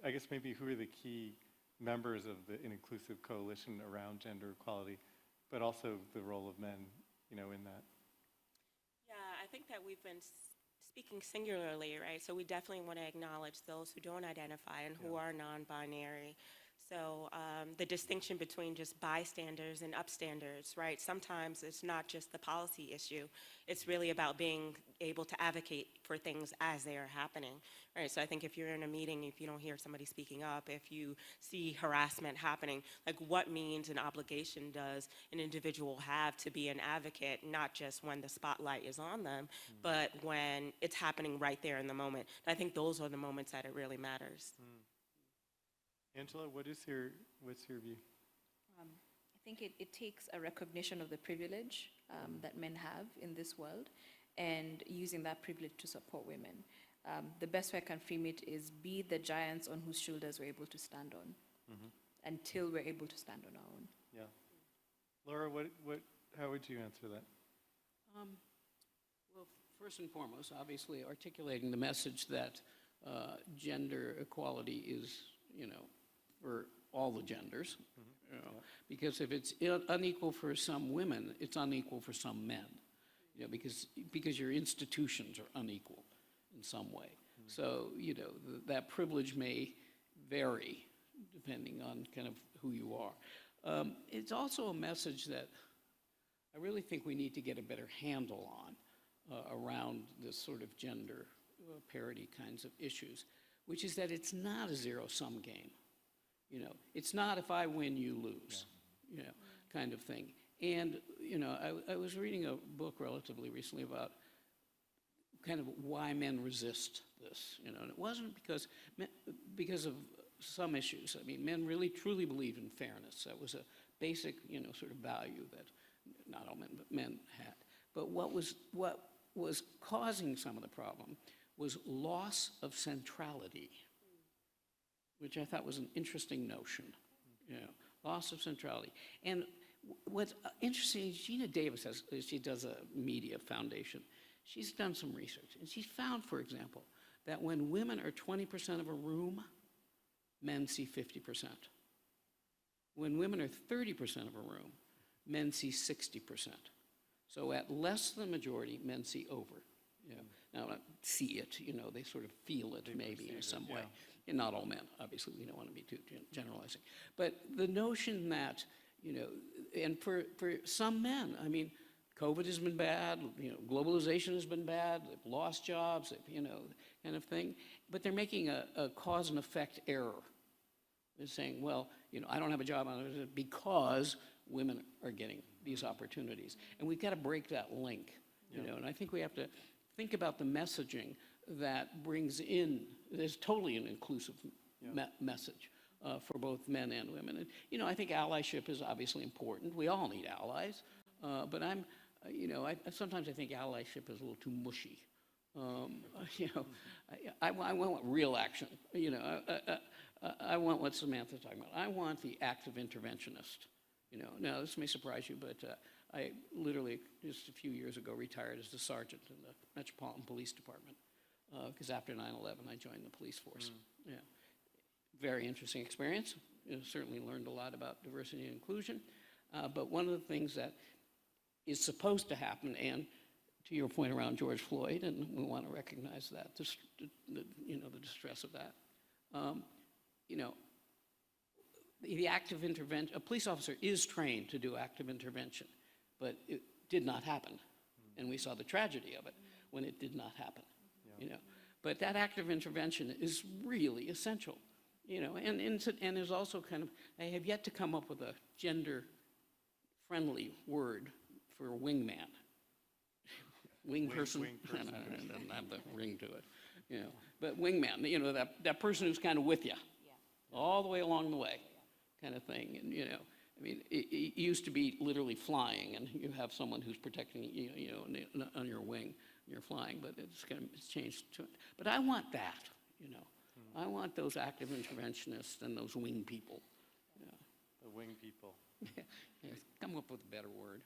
I guess maybe who are the key members of the inclusive coalition around gender equality, but also the role of men, in that? Yeah, I think that we've been speaking singularly, right? So we definitely want to acknowledge those who don't identify and who are non-binary. So the distinction between just bystanders and upstanders, right? Sometimes it's not just the policy issue. It's really about being able to advocate for things as they are happening, right? So I think if you're in a meeting, if you don't hear somebody speaking up, if you see harassment happening, like what means and obligation does an individual have to be an advocate, not just when the spotlight is on them, but when it's happening right there in the moment. And I think those are the moments that it really matters. Angela, what's your view? I think it takes a recognition of the privilege that men have in this world, and using that privilege to support women. The best way I can frame it is be the giants on whose shoulders we're able to stand on, until we're able to stand on our own. Yeah. Laura, how would you answer that? Well, first and foremost, obviously articulating the message that gender equality is, for all the genders, because if it's unequal for some women, it's unequal for some men, because your institutions are unequal in some way. So, that privilege may vary depending on kind of who you are. It's also a message that I really think we need to get a better handle on around this sort of gender parity kinds of issues, which is that it's not a zero-sum game. It's not if I win, you lose, kind of thing. And, I was reading a book relatively recently about kind of why men resist this, and it wasn't because of some issues. I mean, men really truly believed in fairness. That was a basic, sort of value that not all men, but men had. But what was causing some of the problem was loss of centrality, which I thought was an interesting notion, loss of centrality. And what's interesting is Gina Davis, she does a media foundation. She's done some research, and she's found, for example, that when women are 20% of a room, men see 50%. When women are 30% of a room, men see 60%. So at less than the majority, men see over. Now, not see it, they sort of feel it maybe in some way. And not all men, obviously, we don't want to be too generalizing. But the notion that, and for some men, I mean, COVID has been bad, globalization has been bad, they've lost jobs, kind of thing. But they're making a cause and effect error. is saying, well, you know, I don't have a job because women are getting these opportunities. And we've got to break that link, you know, and I think we have to think about the messaging that brings in, there's totally an inclusive message for both men and women. And, you know, I think allyship is obviously important. We all need allies, but you know, sometimes I think allyship is a little too mushy. You know, I want real action. You know, I want what Samantha's talking about. I want the active interventionist. You know, now this may surprise you, but I literally just a few years ago retired as the sergeant in the Metropolitan Police Department because after 9/11 I joined the police force. Yeah, very interesting experience. You know, certainly learned a lot about diversity and inclusion. But one of the things that is supposed to happen, and to your point around George Floyd, and we want to recognize that, you know, the distress of that. You know, the active intervention, a police officer is trained to do active intervention, but it did not happen. And we saw the tragedy of it when it did not happen, you know. But that active intervention is really essential, you know, and there's also kind of, I have yet to come up with a gender-friendly word for a wingman. Wing person. Doesn't have the ring to it, you know. But wingman, you know, that person who's kind of with you all the way along the way, kind of thing. And you know, I mean, it used to be literally flying, and you have someone who's protecting you, you know, on your wing. You're flying, but it's changed to it. But I want that, you know. I want those active interventionists and those wing people. Yeah. The wing people. Yeah, come up with a better word.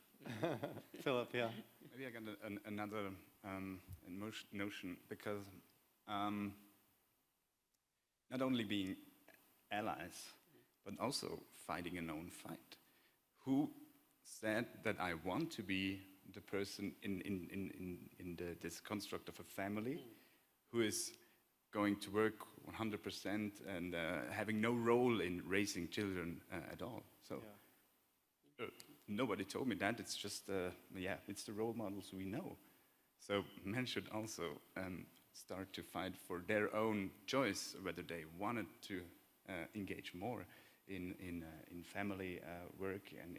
Philipp, yeah. Maybe I got another notion, because not only being allies, but also fighting a known fight. Who said that I want to be the person in this construct of a family who is going to work 100% and having no role in raising children at all? So. Nobody told me that. It's just, it's the role models we know. So men should also start to fight for their own choice, whether they wanted to engage more in family work and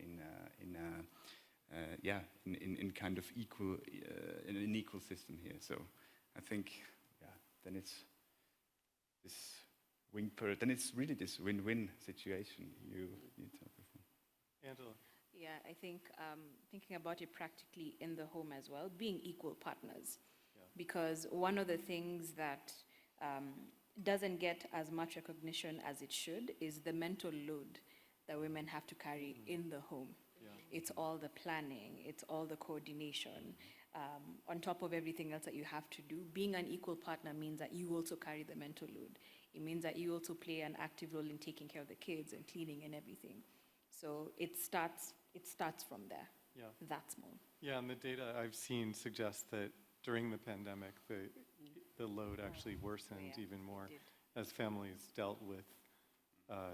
in kind of equal, in an equal system here. So I think, then it's this then it's really this win-win situation you talked before. Angela. Yeah, I think thinking about it practically in the home as well, being equal partners. Because one of the things that doesn't get as much recognition as it should is the mental load that women have to carry in the home. It's all the planning, it's all the coordination. On top of everything else that you have to do, being an equal partner means that you also carry the mental load. It means that you also play an active role in taking care of the kids and cleaning and everything. So it starts from there. Yeah. That's more. Yeah, and the data I've seen suggests that during the pandemic, the load actually worsened even more as families dealt with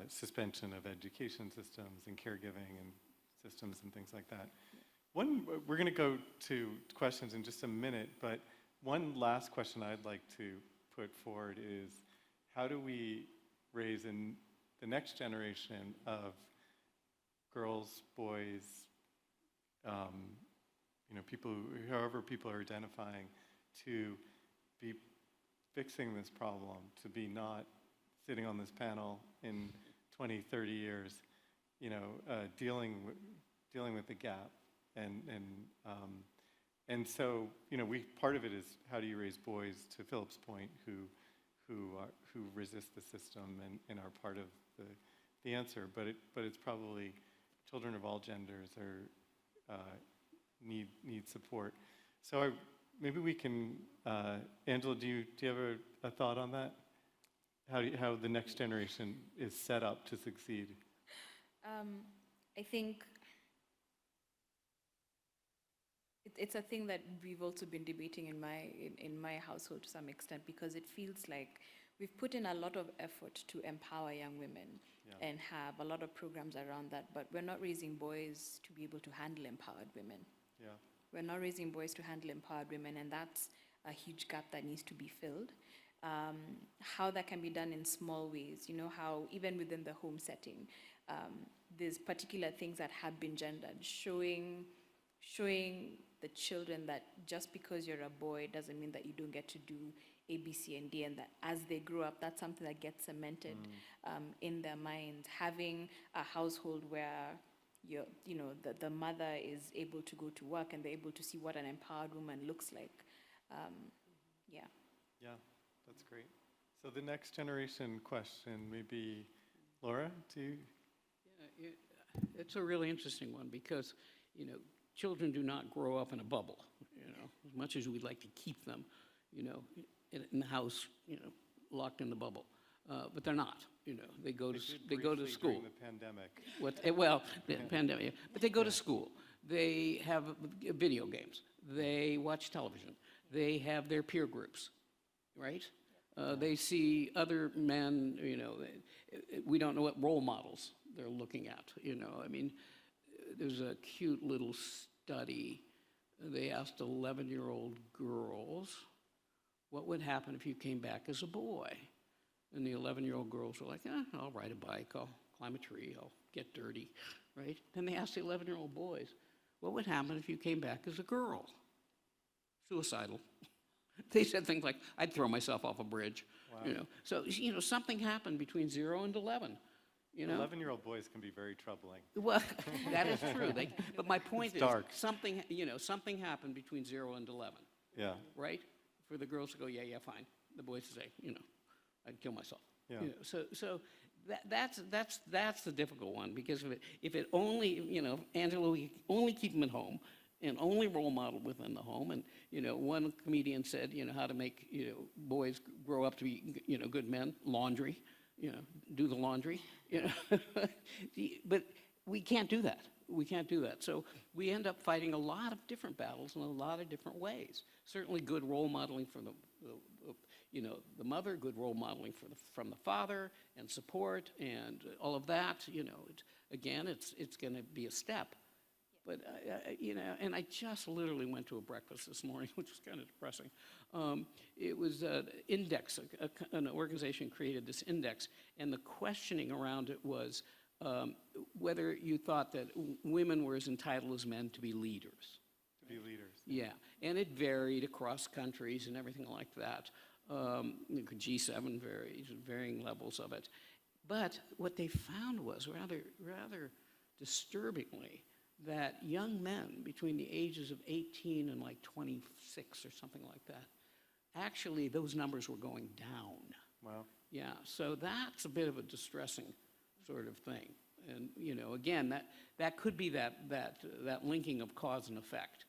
suspension of education systems and caregiving and systems and things like that. We're going to go to questions in just a minute, but one last question I'd like to put forward is, how do we raise the next generation of girls, boys, you know, people, however people are identifying, to be fixing this problem, to be not sitting on this panel in 20, 30 years, you know, dealing with the gap, and so, you know, part of it is, how do you raise boys, to Philipp's point, who resist the system and are part of the answer, but it's probably children of all genders need support. So maybe we can, Angela, do you have a thought on that? How the next generation is set up to succeed? I think it's a thing that we've also been debating in my household to some extent, because it feels like we've put in a lot of effort to empower young women and have a lot of programs around that, but we're not raising boys to be able to handle empowered women. Yeah. We're not raising boys to handle empowered women, and that's a huge gap that needs to be filled. how that can be done in small ways, you know, how even within the home setting, there's particular things that have been gendered, showing the children that just because you're a boy doesn't mean that you don't get to do A, B, C, and D, and that as they grow up, that's something that gets cemented in their minds. Having a household where the mother is able to go to work and they're able to see what an empowered woman looks like. Yeah. Yeah, that's great. So the next generation question, maybe Laura, do you? Yeah, it's a really interesting one because, you know, children do not grow up in a bubble, you know, as much as we'd like to keep them, you know, in the house, you know, locked in the bubble. But they're not, you know, they go to school. During the pandemic. The pandemic, yeah. But they go to school. They have video games. They watch television. They have their peer groups, right? They see other men, you know, we don't know what role models they're looking at, you know. I mean, there's a cute little study. They asked 11-year-old girls, what would happen if you came back as a boy? And the 11-year-old girls were like, I'll ride a bike, I'll climb a tree, I'll get dirty, right? Then they asked the 11-year-old boys, what would happen if you came back as a girl? Suicidal. They said things like, I'd throw myself off a bridge, you know. So, you know, something happened between 0 and 11, you know. 11-year-old boys can be very troubling. Well, that is true. But my point is, dark. something happened between 0 and 11. Yeah. Right? For the girls to go, yeah, fine. The boys to say, you know, I'd kill myself. Yeah. You know, so that's the difficult one, because if it only, you know, Angela, we only keep them at home and only role model within the home. And, you know, one comedian said, you know, how to make, you know, boys grow up to be, you know, good men, laundry, you know, do the laundry, you know. But we can't do that. We can't do that. So we end up fighting a lot of different battles in a lot of different ways. Certainly good role modeling from you know, the mother, good role modeling from the father, and support, and all of that. You know, again, it's going to be a step. But, you know, and I just literally went to a breakfast this morning, which was kind of depressing. It was an index, an organization created this index, and the questioning around it was whether you thought that women were as entitled as men to be leaders. To be leaders. Yeah, and it varied across countries and everything like that. G7 varies, varying levels of it. But what they found was rather disturbingly that young men between the ages of 18 and like 26 or something like that, actually those numbers were going down. Wow. Yeah, so that's a bit of a distressing sort of thing. And, you know, again, that could be that linking of cause and effect,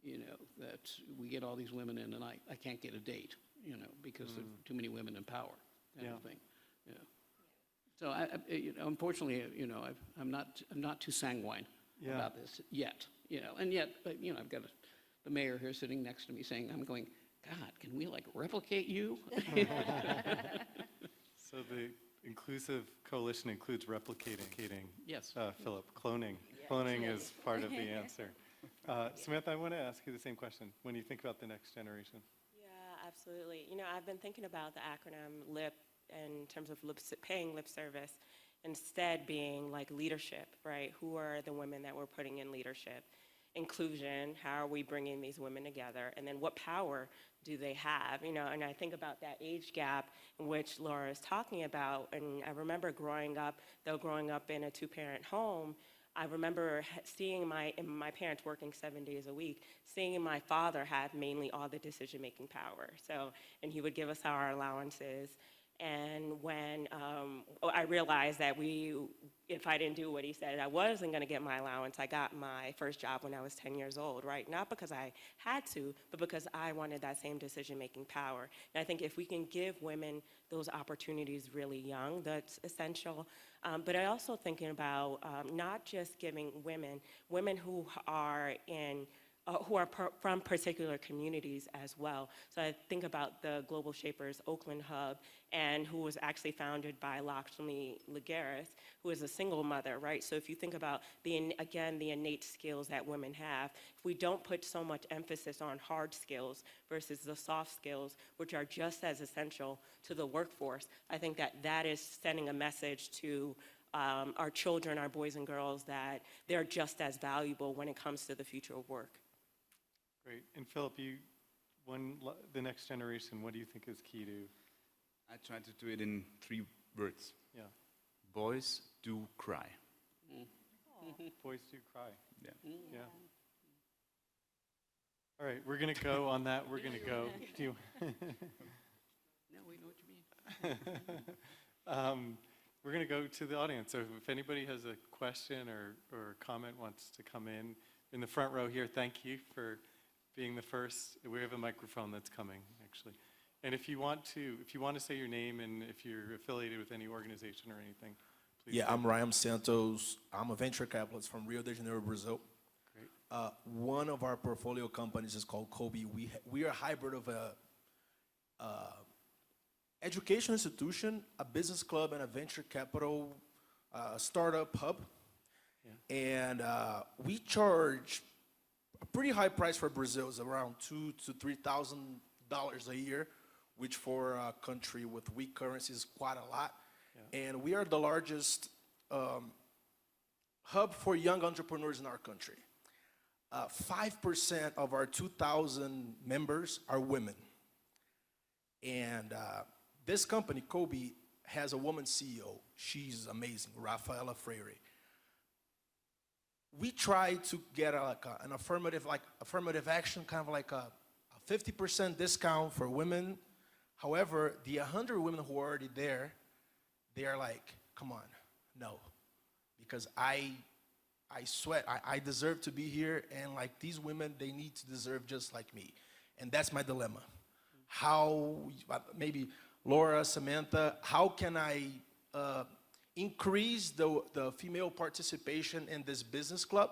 you know, that we get all these women in and I can't get a date, you know, because there are too many women in power, kind of thing. Yeah. So, you know, unfortunately, you know, I'm not too sanguine about this yet, you know, and yet, you know, I've got the mayor here sitting next to me saying, I'm going, God, can we like replicate you? So the inclusive coalition includes replicating. Yes. Philipp, cloning. Cloning is part of the answer. Samantha, I want to ask you the same question. When you think about the next generation. Yeah, absolutely. You know, I've been thinking about the acronym LIP in terms of paying lip service, instead being like leadership, right? Who are the women that we're putting in leadership? Inclusion, how are we bringing these women together? And then what power do they have? You know, and I think about that age gap in which Laura is talking about, and I remember growing up in a two-parent home, I remember seeing my parents working 7 days a week, seeing my father have mainly all the decision-making power. So, and he would give us our allowances. And when I realized that if I didn't do what he said, I wasn't going to get my allowance. I got my first job when I was 10 years old, right? Not because I had to, but because I wanted that same decision-making power. And I think if we can give women those opportunities really young, that's essential. But I also thinking about not just giving women who are in from particular communities as well. So I think about the Global Shapers Oakland Hub, and who was actually founded by Lakshmi Lagaris, who is a single mother, right? So if you think about, the innate skills that women have, if we don't put so much emphasis on hard skills versus the soft skills, which are just as essential to the workforce, I think that is sending a message to our children, our boys and girls, that they're just as valuable when it comes to the future of work. Great. And Philipp, the next generation, what do you think is key to? I try to do it in 3 words. Yeah. Boys do cry. Boys do cry. Yeah. Yeah. All right, we're going to go on that. We're going to go. Do you? No, we know what you mean. We're going to go to the audience. So if anybody has a question or comment, wants to come in the front row here, thank you for being the first. We have a microphone that's coming, actually. And if you want to say your name and if you're affiliated with any organization or anything, please. Yeah, I'm Ryan Santos. I'm a venture capitalist from Rio de Janeiro, Brazil. Great. One of our portfolio companies is called Cómo. We are a hybrid of a education institution, a business club, and a venture capital startup hub. Yeah. And we charge a pretty high price for Brazil. It's around $2,000 to $3,000 a year, which for a country with weak currency is quite a lot. Yeah. And we are the largest hub for young entrepreneurs in our country. 5% of our 2,000 members are women. And this company, Cómo, has a woman CEO. She's amazing, Rafaela Freire. We try to get an affirmative action, kind of like a 50% discount for women. However, the 100 women who are already there, they are like, come on, no. Because I sweat, I deserve to be here, and like these women, they need to deserve just like me. And that's my dilemma. How, maybe Laura, Samantha, how can I increase the female participation in this business club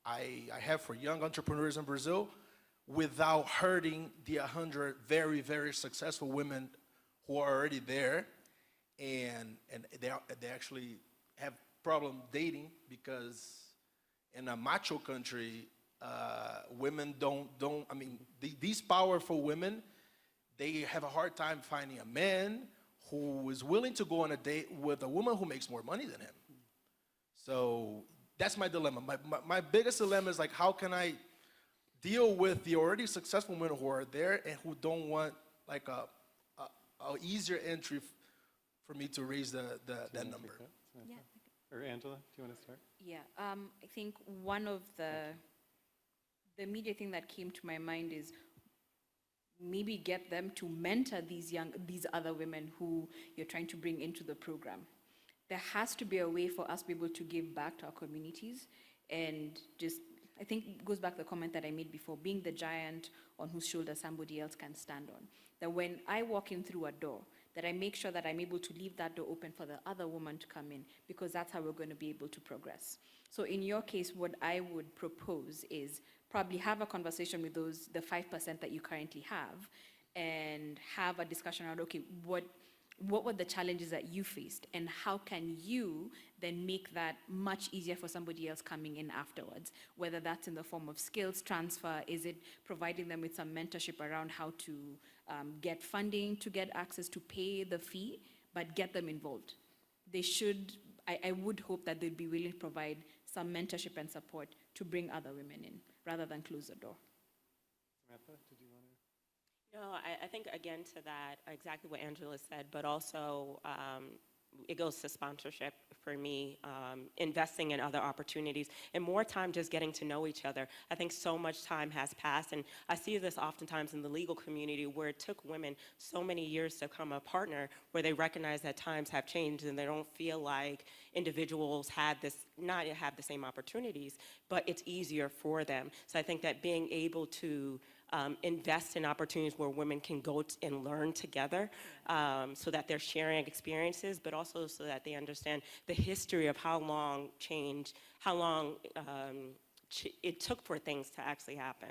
I have for young entrepreneurs in Brazil without hurting the 100 very, very successful women who are already there, and they actually have problem dating because in a macho country, women these powerful women, they have a hard time finding a man who is willing to go on a date with a woman who makes more money than him. So that's my dilemma. My biggest dilemma is like, how can I deal with the already successful women who are there and who don't want like a easier entry for me to raise that number? Yeah. Or Angela, do you want to start? Yeah, I think one of the immediate thing that came to my mind is maybe get them to mentor these other women who you're trying to bring into the program. There has to be a way for us to be able to give back to our communities, and just, I think it goes back to the comment that I made before, being the giant on whose shoulder somebody else can stand on. That when I walk in through a door, that I make sure that I'm able to leave that door open for the other woman to come in, because that's how we're going to be able to progress. So in your case, what I would propose is probably have a conversation with the 5% that you currently have, and have a discussion around, okay, what were the challenges that you faced, and how can you then make that much easier for somebody else coming in afterwards, whether that's in the form of skills transfer, is it providing them with some mentorship around how to get funding to get access to pay the fee, but get them involved. They should, I would hope that they'd be willing to provide some mentorship and support to bring other women in, rather than close the door. Samantha, did you want to? No, I think, again, to that, exactly what Angela said, but also it goes to sponsorship for me, investing in other opportunities, and more time just getting to know each other. I think so much time has passed, and I see this oftentimes in the legal community, where it took women so many years to become a partner, where they recognize that times have changed and they don't feel like individuals not have the same opportunities, but it's easier for them. So I think that being able to invest in opportunities where women can go and learn together, so that they're sharing experiences, but also so that they understand the history of how long it took for things to actually happen.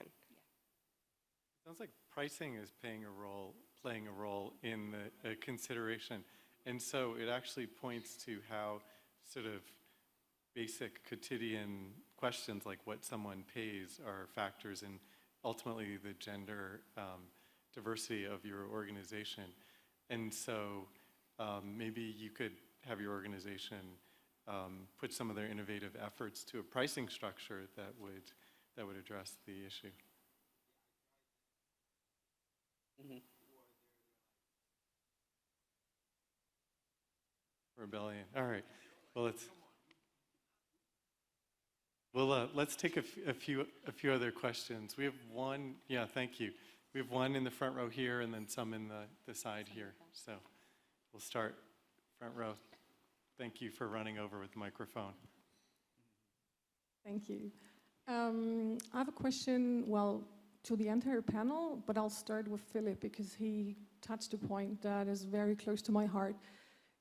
Sounds like pricing is playing a role in the consideration. And so it actually points to how sort of basic quotidian questions like what someone pays are factors in ultimately the gender diversity of your organization. And so maybe you could have your organization put some of their innovative efforts to a pricing structure that would address the issue. Mm-hmm. Rebellion. All right. Well, let's take a few other questions. We have one. Yeah, thank you. We have one in the front row here, and then some in the side here. So we'll start front row. Thank you for running over with the microphone. Thank you. I have a question, well, to the entire panel, but I'll start with Philipp because he touched a point that is very close to my heart.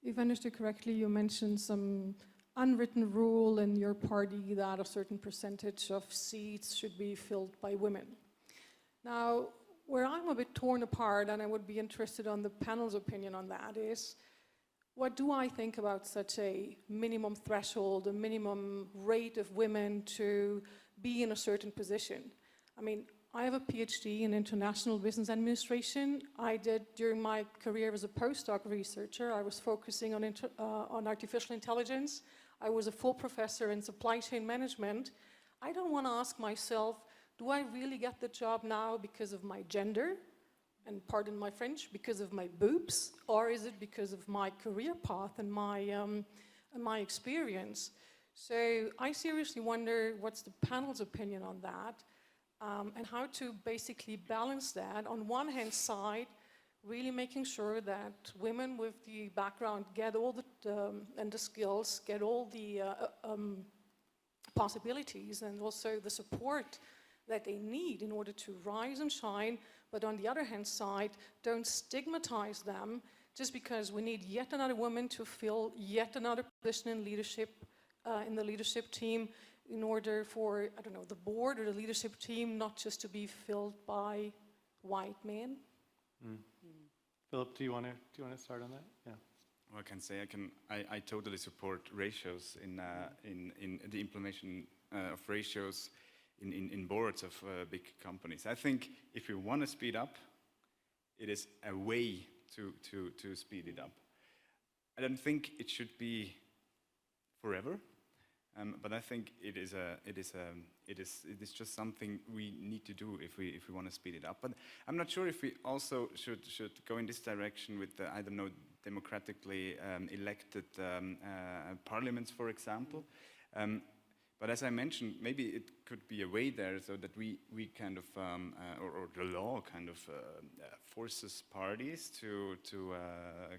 If I understood correctly, you mentioned some unwritten rule in your party that a certain percentage of seats should be filled by women. Now, where I'm a bit torn apart, and I would be interested on the panel's opinion on that, is what do I think about such a minimum threshold, a minimum rate of women to be in a certain position? I mean, I have a PhD in international business administration. I did, during my career as a postdoc researcher, I was focusing on artificial intelligence. I was a full professor in supply chain management. I don't want to ask myself, do I really get the job now because of my gender? And pardon my French, because of my boobs? Or is it because of my career path and my experience? So I seriously wonder what's the panel's opinion on that? And how to basically balance that. On one hand side, really making sure that women with the background get all and the skills, get all the possibilities and also the support that they need in order to rise and shine. But on the other hand side, don't stigmatize them just because we need yet another woman to fill yet another position in leadership, in the leadership team, in order for, I don't know, the board or the leadership team not just to be filled by white men. Philipp, do you want to start on that? Yeah. Well, I can say I totally support ratios in the implementation of ratios in boards of big companies. I think if you want to speed up, it is a way to speed it up. I don't think it should be forever. But I think it is just something we need to do if we want to speed it up. But I'm not sure if we also should go in this direction with the, I don't know, democratically elected parliaments, for example. But as I mentioned, maybe it could be a way there so that we kind of or the law kind of forces parties to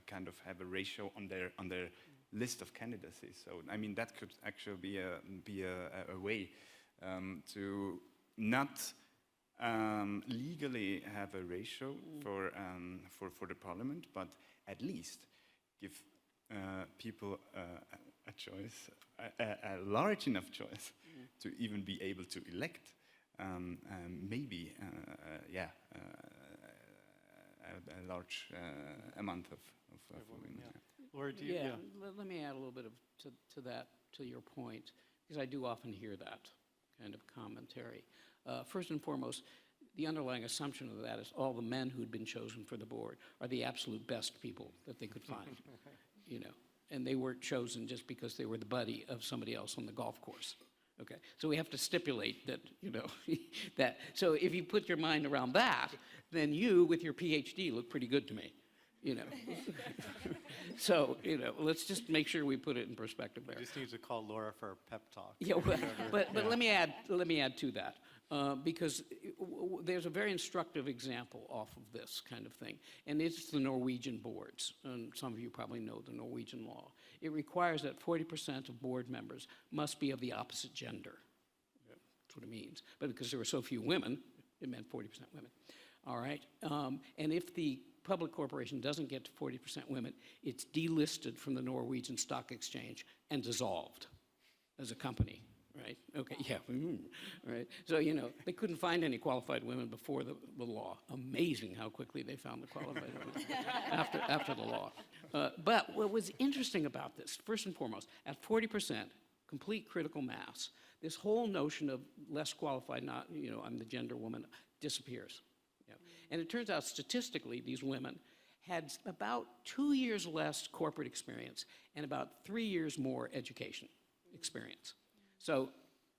kind of have a ratio on their list of candidacy. So I mean that could actually be a way to not legally have a ratio for the parliament, but at least give people a choice, a large enough choice to even be able to elect maybe a large amount of women. Yeah. Or do you, Let me add a little bit to that, to your point, because I do often hear that kind of commentary. First and foremost, the underlying assumption of that is all the men who'd been chosen for the board are the absolute best people that they could find, you know, and they weren't chosen just because they were the buddy of somebody else on the golf course. Okay, so we have to stipulate that, you know, that. So if you put your mind around that, then you, with your PhD, look pretty good to me. You know, so you know, let's just make sure we put it in perspective there. We just need to call Laura for a pep talk. Yeah, but let me add to that because there's a very instructive example off of this kind of thing, and it's the Norwegian boards. And some of you probably know the Norwegian law. It requires that 40% of board members must be of the opposite gender. That's what it means. But because there were so few women, it meant 40% women. All right, and if the public corporation doesn't get to 40% women, it's delisted from the Norwegian Stock Exchange and dissolved as a company, right? Okay, yeah, right. So, you know, they couldn't find any qualified women before the law. Amazing how quickly they found the qualified women after the law. But what was interesting about this, first and foremost, at 40%, complete critical mass, this whole notion of less qualified, not, you know, I'm the gender woman, disappears. You know? And it turns out statistically, these women had about 2 years less corporate experience and about 3 years more education experience. So,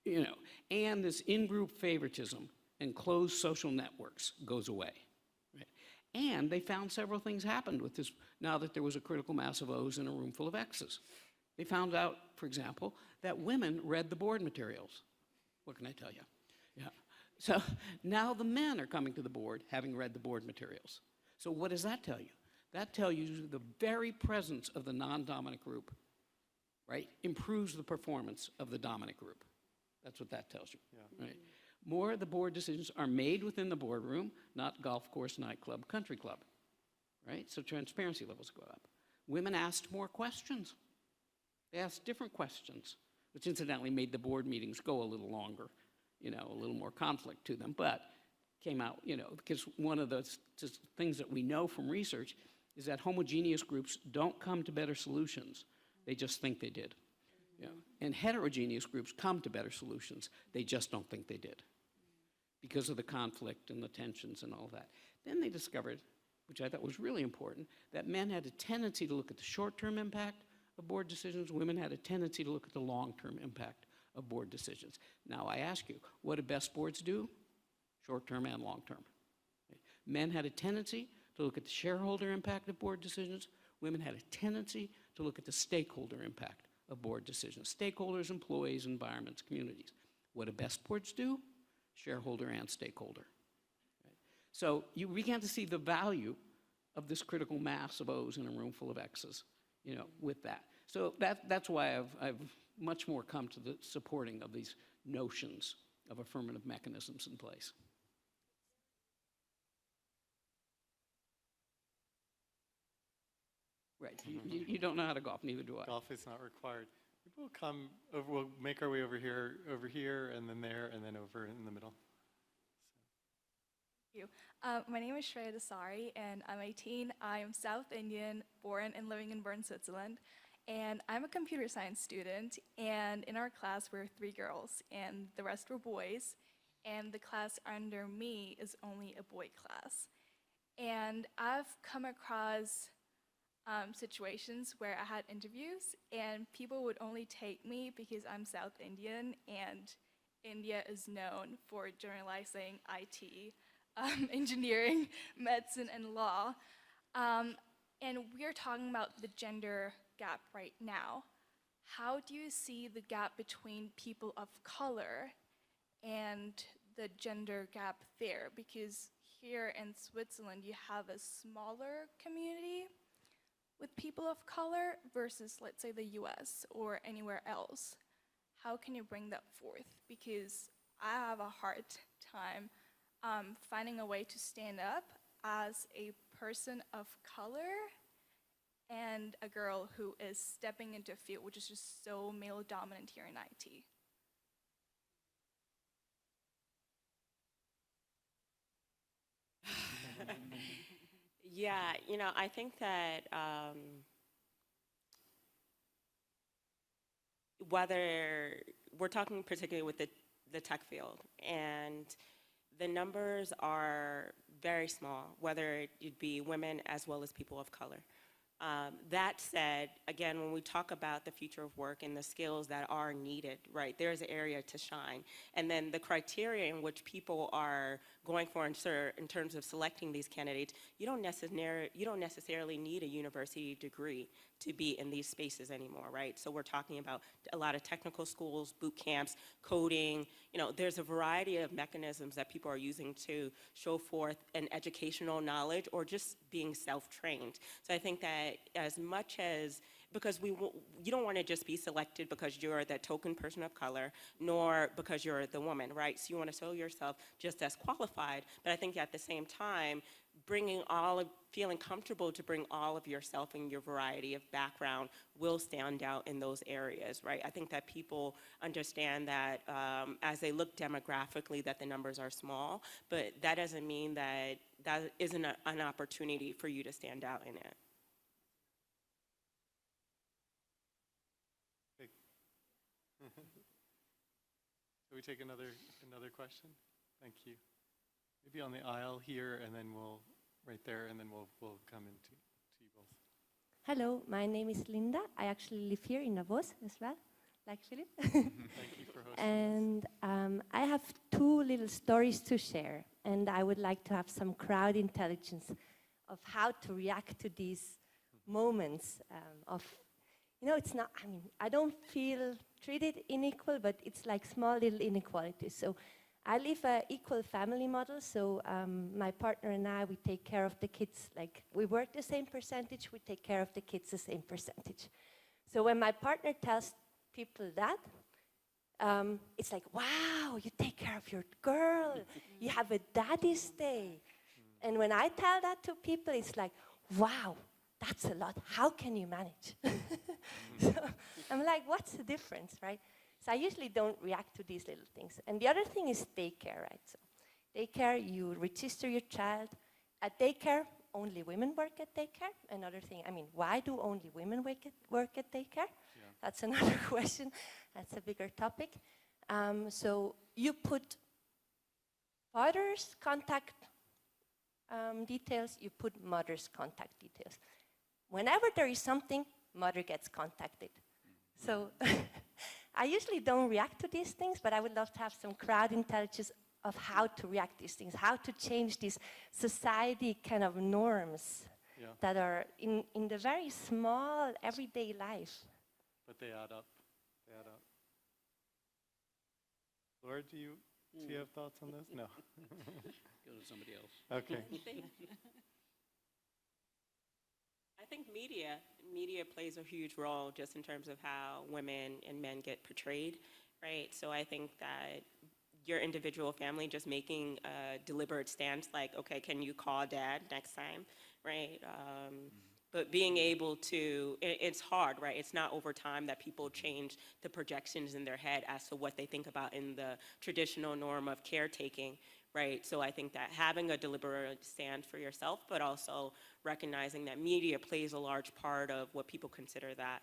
you know, and this in-group favoritism and closed social networks goes away. Right? And they found several things happened with this now that there was a critical mass of O's in a room full of X's. They found out, for example, that women read the board materials. What can I tell you? Yeah. So now the men are coming to the board having read the board materials. So what does that tell you? That tells you the very presence of the non-dominant group, right, improves the performance of the dominant group. That's what that tells you, right? More of the board decisions are made within the boardroom, not golf course, nightclub, country club, right? So transparency levels go up. Women asked more questions. They asked different questions, which incidentally made the board meetings go a little longer, you know, a little more conflict to them, but came out, you know, because one of the things that we know from research is that homogeneous groups don't come to better solutions. They just think they did. Yeah. And heterogeneous groups come to better solutions. They just don't think they did because of the conflict and the tensions and all that. Then they discovered, which I thought was really important, that men had a tendency to look at the short-term impact of board decisions. Women had a tendency to look at the long-term impact of board decisions. Now I ask you, what do best boards do? Short-term and long-term. Right? Men had a tendency to look at the shareholder impact of board decisions. Women had a tendency to look at the stakeholder impact of board decisions. Stakeholders, employees, environments, communities. What do best boards do? Shareholder and stakeholder. Right? So you began to see the value of this critical mass of O's in a room full of X's, you know, with that. So that's why I've much more come to the supporting of these notions of affirmative mechanisms in place. Right, you don't know how to golf, neither do I. Golf is not required. We'll come over, we'll make our way over here, and then there, and then over in the middle. Thank you. My name is Shreya Desari, and I'm 18. I am South Indian, born and living in Bern, Switzerland. And I'm a computer science student, and in our class we're 3 girls, and the rest were boys. And the class under me is only a boy class. And I've come across situations where I had interviews and people would only take me because I'm South Indian and India is known for generalizing IT, engineering, medicine, and law. And we're talking about the gender gap right now. How do you see the gap between people of color and the gender gap there? Because here in Switzerland, you have a smaller community with people of color versus, let's say, the US or anywhere else. How can you bring that forth? Because I have a hard time finding a way to stand up as a person of color and a girl who is stepping into a field which is just so male dominant here in IT. Yeah, you know, I think that whether we're talking particularly with the tech field, and the numbers are very small, whether it be women as well as people of color. That said, again, when we talk about the future of work and the skills that are needed, right, there's an area to shine. And then the criteria in which people are going for in terms of selecting these candidates, you don't necessarily need a university degree to be in these spaces anymore, right? So we're talking about a lot of technical schools, boot camps, coding. You know, there's a variety of mechanisms that people are using to show forth an educational knowledge or just being self-trained. So I think that as much as, because you don't want to just be selected because you're the token person of color, nor because you're the woman, right? So you want to show yourself just as qualified, but I think at the same time, feeling comfortable to bring all of yourself and your variety of background will stand out in those areas, right? I think that people understand that as they look demographically that the numbers are small, but that doesn't mean that that isn't an opportunity for you to stand out in it. Shall we take another question? Thank you. Maybe on the aisle here, and then we'll, right there, and then we'll come into you both. Hello, my name is Linda. I actually live here in Davos as well, like Philipp. Thank you for hosting And I have two little stories to share, and I would like to have some crowd intelligence of how to react to these moments of, you know, it's not, I mean, I don't feel treated unequal, but it's like small little inequalities. So I live an equal family model, so my partner and I, we take care of the kids, like we work the same percentage, we take care of the kids the same percentage. So when my partner tells people that, it's like, wow, you take care of your girl, you have a daddy's day. And when I tell that to people, it's like, wow, that's a lot, how can you manage? So I'm like, what's the difference, right? So I usually don't react to these little things. And the other thing is daycare, right? So daycare, you register your child. At daycare, only women work at daycare. Another thing, I mean, why do only women work at daycare? Yeah. That's another question. That's a bigger topic. So you put father's contact details, you put mother's contact details. Whenever there is something, mother gets contacted. So I usually don't react to these things, but I would love to have some crowd intelligence of how to react to these things, how to change these society kind of norms that are in the very small, everyday life. But they add up. They add up. Laura, do you have thoughts on this? No. Go to somebody else. Okay. I think media plays a huge role just in terms of how women and men get portrayed, right? So I think that your individual family just making a deliberate stance like, okay, can you call dad next time, right? But being able to, it's hard, right? It's not over time that people change the projections in their head as to what they think about in the traditional norm of caretaking, right? So I think that having a deliberate stand for yourself, but also recognizing that media plays a large part of what people consider that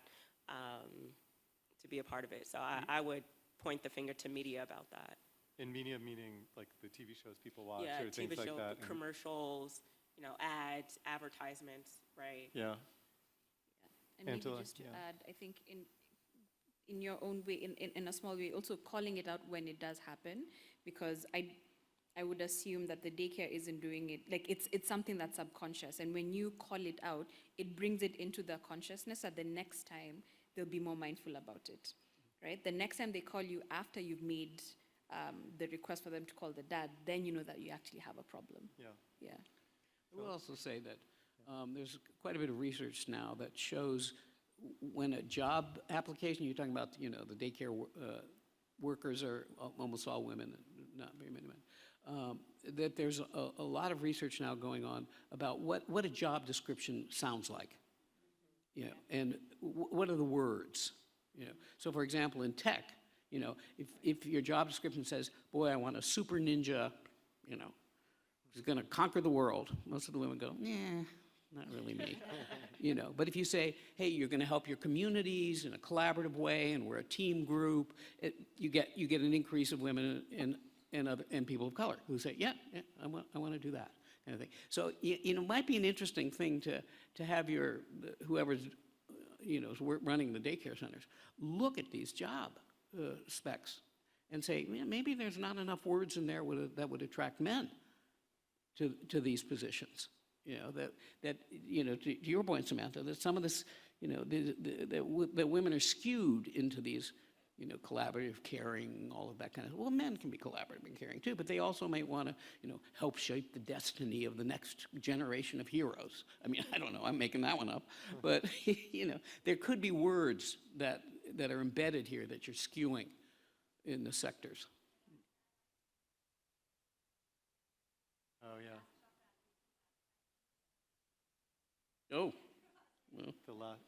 to be a part of it. So I would point the finger to media about that. In media, meaning like the TV shows people watch or TV things like shows, that. commercials, you know, ads, advertisements, right? Yeah. And maybe just to add, I think in your own way, in a small way, also calling it out when it does happen, because I would assume that the daycare isn't doing it, like it's something that's subconscious, and when you call it out, it brings it into the consciousness that the next time they'll be more mindful about it, right? The next time they call you after you've made the request for them to call the dad, then you know that you actually have a problem. Yeah. Yeah. I will also say that there's quite a bit of research now that shows when a job application, you're talking about, you know, the daycare workers are almost all women, not very many men, that there's a lot of research now going on about what a job description sounds like, you know, and what are the words, you know. So for example, in tech, you know, if your job description says, boy, I want a super ninja, you know, who's going to conquer the world, most of the women go, yeah, not really me, you know. But if you say, hey, you're going to help your communities in a collaborative way, and we're a team group, you get an increase of women and people of color who say, yeah, I want to do that kind of thing. So you know, it might be an interesting thing to have whoever's you know is running the daycare centers look at these job specs and say, maybe there's not enough words in there that would attract men to these positions. You know, that you know, to your point, Samantha, that some of this, you know, that women are skewed into these, you know, collaborative, caring, all of that kind of. Well, men can be collaborative and caring too, but they also might want to, you know, help shape the destiny of the next generation of heroes. I mean, I don't know, I'm making that one up, but you know, there could be words that are embedded here that you're skewing in the sectors. Oh yeah. Oh. The last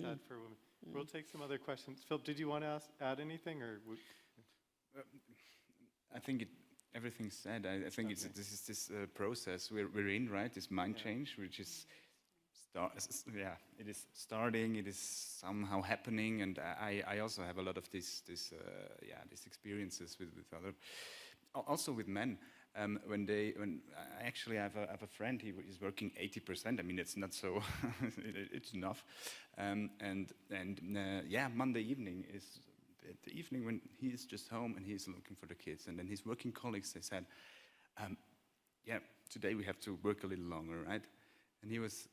ad for women. We'll take some other questions. Philipp, did you want to add anything, or? I think everything's said. I think this is this process we're in, right? This mind change, which is it is starting. It is somehow happening, and I also have a lot of these experiences with other, also with men. When I actually have a friend, he is working 80%. I mean, it's not so, it's enough. Monday evening is the evening when he is just home and he's looking for the kids. And then his working colleagues, they said, today we have to work a little longer, right? And he was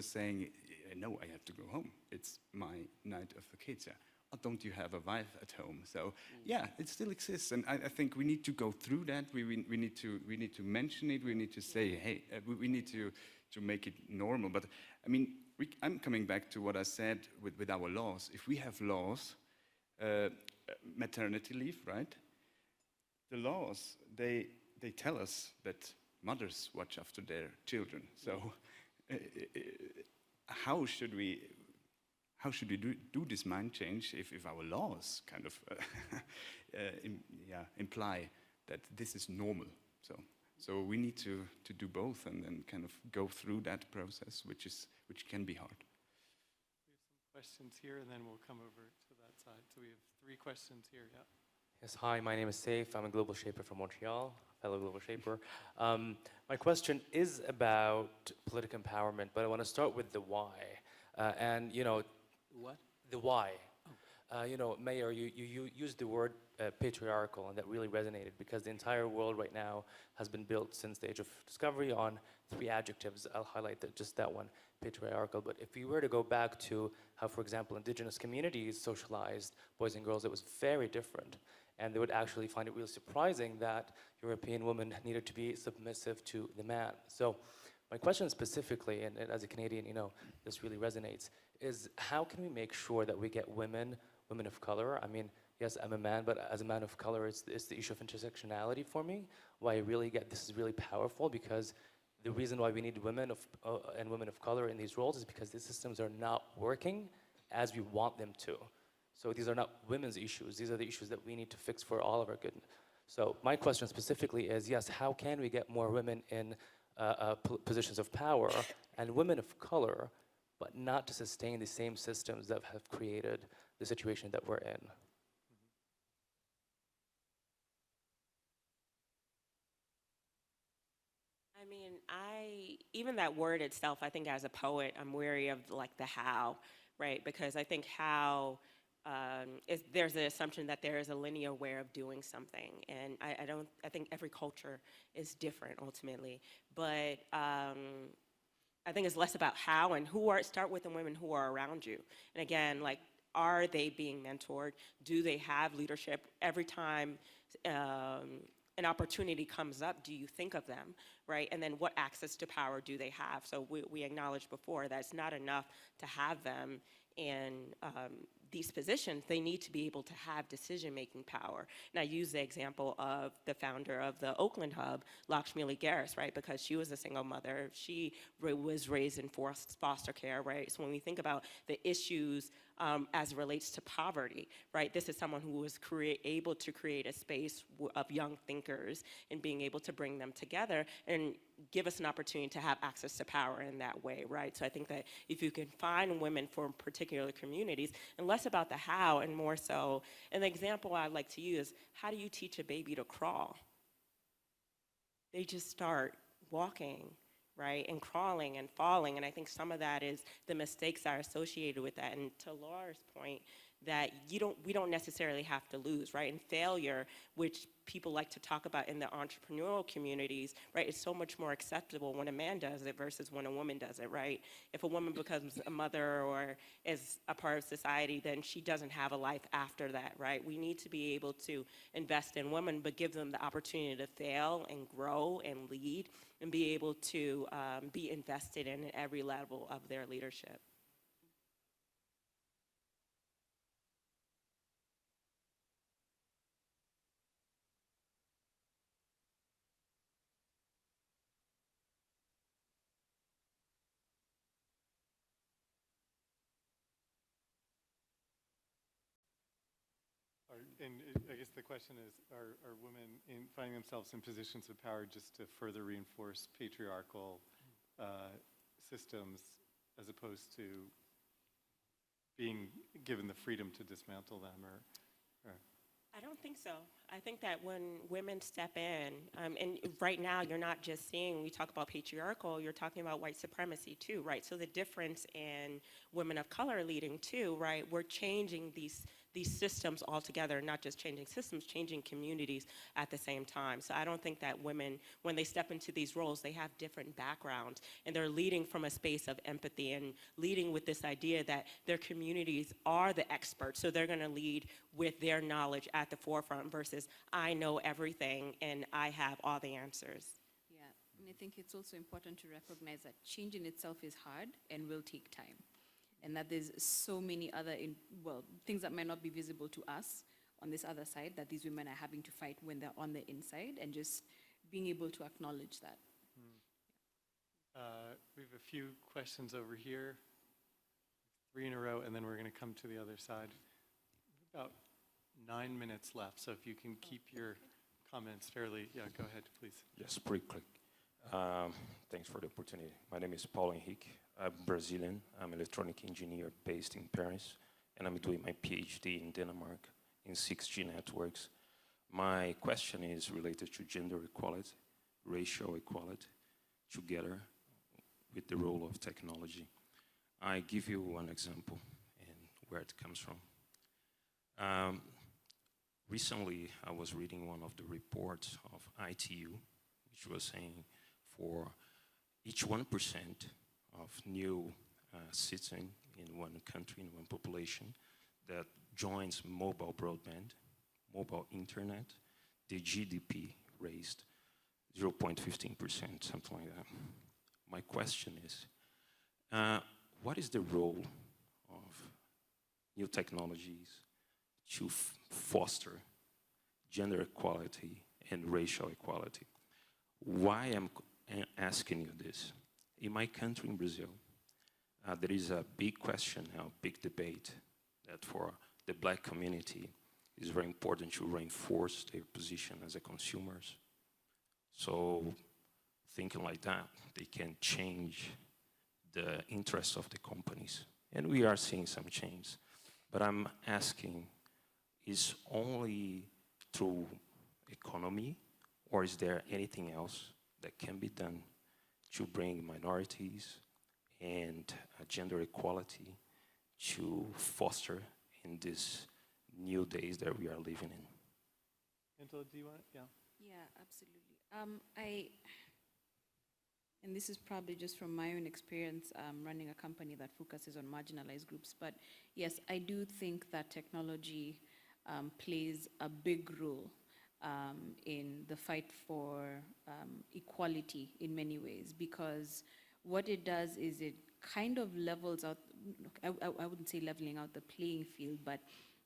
saying, no, I have to go home. It's my night of the kids. Yeah. Oh, don't you have a wife at home? So it still exists, and I think we need to go through that. We need to mention it. We need to say, hey, we need to make it normal. But I mean, I'm coming back to what I said with our laws. If we have laws, maternity leave, right? The laws they tell us that mothers watch after their children. So how should we do this mind change if our laws kind of imply that this is normal? So we need to do both and then kind of go through that process, which can be hard. We have some questions here, and then we'll come over to that side. So we have 3 questions here. Yeah. Yes, hi, my name is Saif. I'm a global shaper from Montreal, fellow global shaper. My question is about political empowerment, but I want to start with the why. What? The why. Mayor, you used the word patriarchal, and that really resonated because the entire world right now has been built since the age of discovery on 3 adjectives. I'll highlight just that one, patriarchal. But if you were to go back to how, for example, indigenous communities socialized boys and girls, it was very different. And they would actually find it really surprising that European women needed to be submissive to the man. So my question specifically, and as a Canadian, this really resonates, is how can we make sure that we get women of color? I mean, yes, I'm a man, but as a man of color, it's the issue of intersectionality for me. Why I really get this is really powerful, because the reason why we need women and women of color in these roles is because these systems are not working as we want them to. So these are not women's issues. These are the issues that we need to fix for all of our good. So my question specifically is, yes, how can we get more women in positions of power and women of color, but not to sustain the same systems that have created the situation that we're in? I mean, even that word itself, I think as a poet, I'm wary of like the how, right? Because I think how, there's an assumption that there is a linear way of doing something. And I think every culture is different ultimately. But I think it's less about how and start with the women who are around you. And again, like, are they being mentored? Do they have leadership? Every time an opportunity comes up, do you think of them, right? And then what access to power do they have? So we acknowledged before that it's not enough to have them in these positions. They need to be able to have decision-making power. And I use the example of the founder of the Oakland hub, Lakshmi Garris, right? Because she was a single mother. She was raised in foster care, right? So when we think about the issues as it relates to poverty, right? This is someone who was able to create a space of young thinkers and being able to bring them together and give us an opportunity to have access to power in that way, right? So I think that if you can find women from particular communities, and less about the how and more so, an example I'd like to use, how do you teach a baby to crawl? They just start walking, right, and crawling and falling, and I think some of that is the mistakes that are associated with that. And to Laura's point, that we don't necessarily have to lose, right? And failure, which people like to talk about in the entrepreneurial communities, right, is so much more acceptable when a man does it versus when a woman does it, right? If a woman becomes a mother or is a part of society, then she doesn't have a life after that, right? We need to be able to invest in women, but give them the opportunity to fail and grow and lead and be able to be invested in at every level of their leadership. I guess the question is, are women finding themselves in positions of power just to further reinforce patriarchal systems as opposed to being given the freedom to dismantle them, or? I don't think so. I think that when women step in, and right now you're not just seeing, we talk about patriarchal, you're talking about white supremacy too, right? So the difference in women of color leading too, right? We're changing these systems altogether, not just changing systems, changing communities at the same time. So I don't think that women, when they step into these roles, they have different backgrounds, and they're leading from a space of empathy and leading with this idea that their communities are the experts, so they're gonna lead with their knowledge at the forefront versus I know everything and I have all the answers. Yeah, and I think it's also important to recognize that change in itself is hard and will take time. And that there's so many other, things that might not be visible to us on this other side that these women are having to fight when they're on the inside, and just being able to acknowledge that. We have a few questions over here, 3 in a row, and then we're going to come to the other side. About 9 minutes left, so if you can keep your comments fairly, go ahead, please. Yes, pretty quick. Thanks for the opportunity. My name is Paulo Henrique. I'm Brazilian. I'm an electronic engineer based in Paris, and I'm doing my PhD in Denmark in 6G networks. My question is related to gender equality, racial equality, together with the role of technology. I give you one example and where it comes from. Recently, I was reading one of the reports of ITU, which was saying for each 1% of new citizen in one country, in one population, that joins mobile broadband, mobile internet, the GDP raised 0.15%, something like that. My question is, what is the role of new technologies to foster gender equality and racial equality? Why I'm asking you this? In my country, in Brazil, there is a big question now, big debate, that for the black community it's very important to reinforce their position as a consumers. So thinking like that, they can change the interests of the companies. And we are seeing some change. But I'm asking, is only through economy, or is there anything else that can be done to bring minorities and gender equality to foster in these new days that we are living in? Angela, do you want it? Yeah. Yeah, absolutely. And this is probably just from my own experience running a company that focuses on marginalized groups, but yes, I do think that technology plays a big role in the fight for equality in many ways, because what it does is it kind of levels out, I wouldn't say leveling out the playing field, but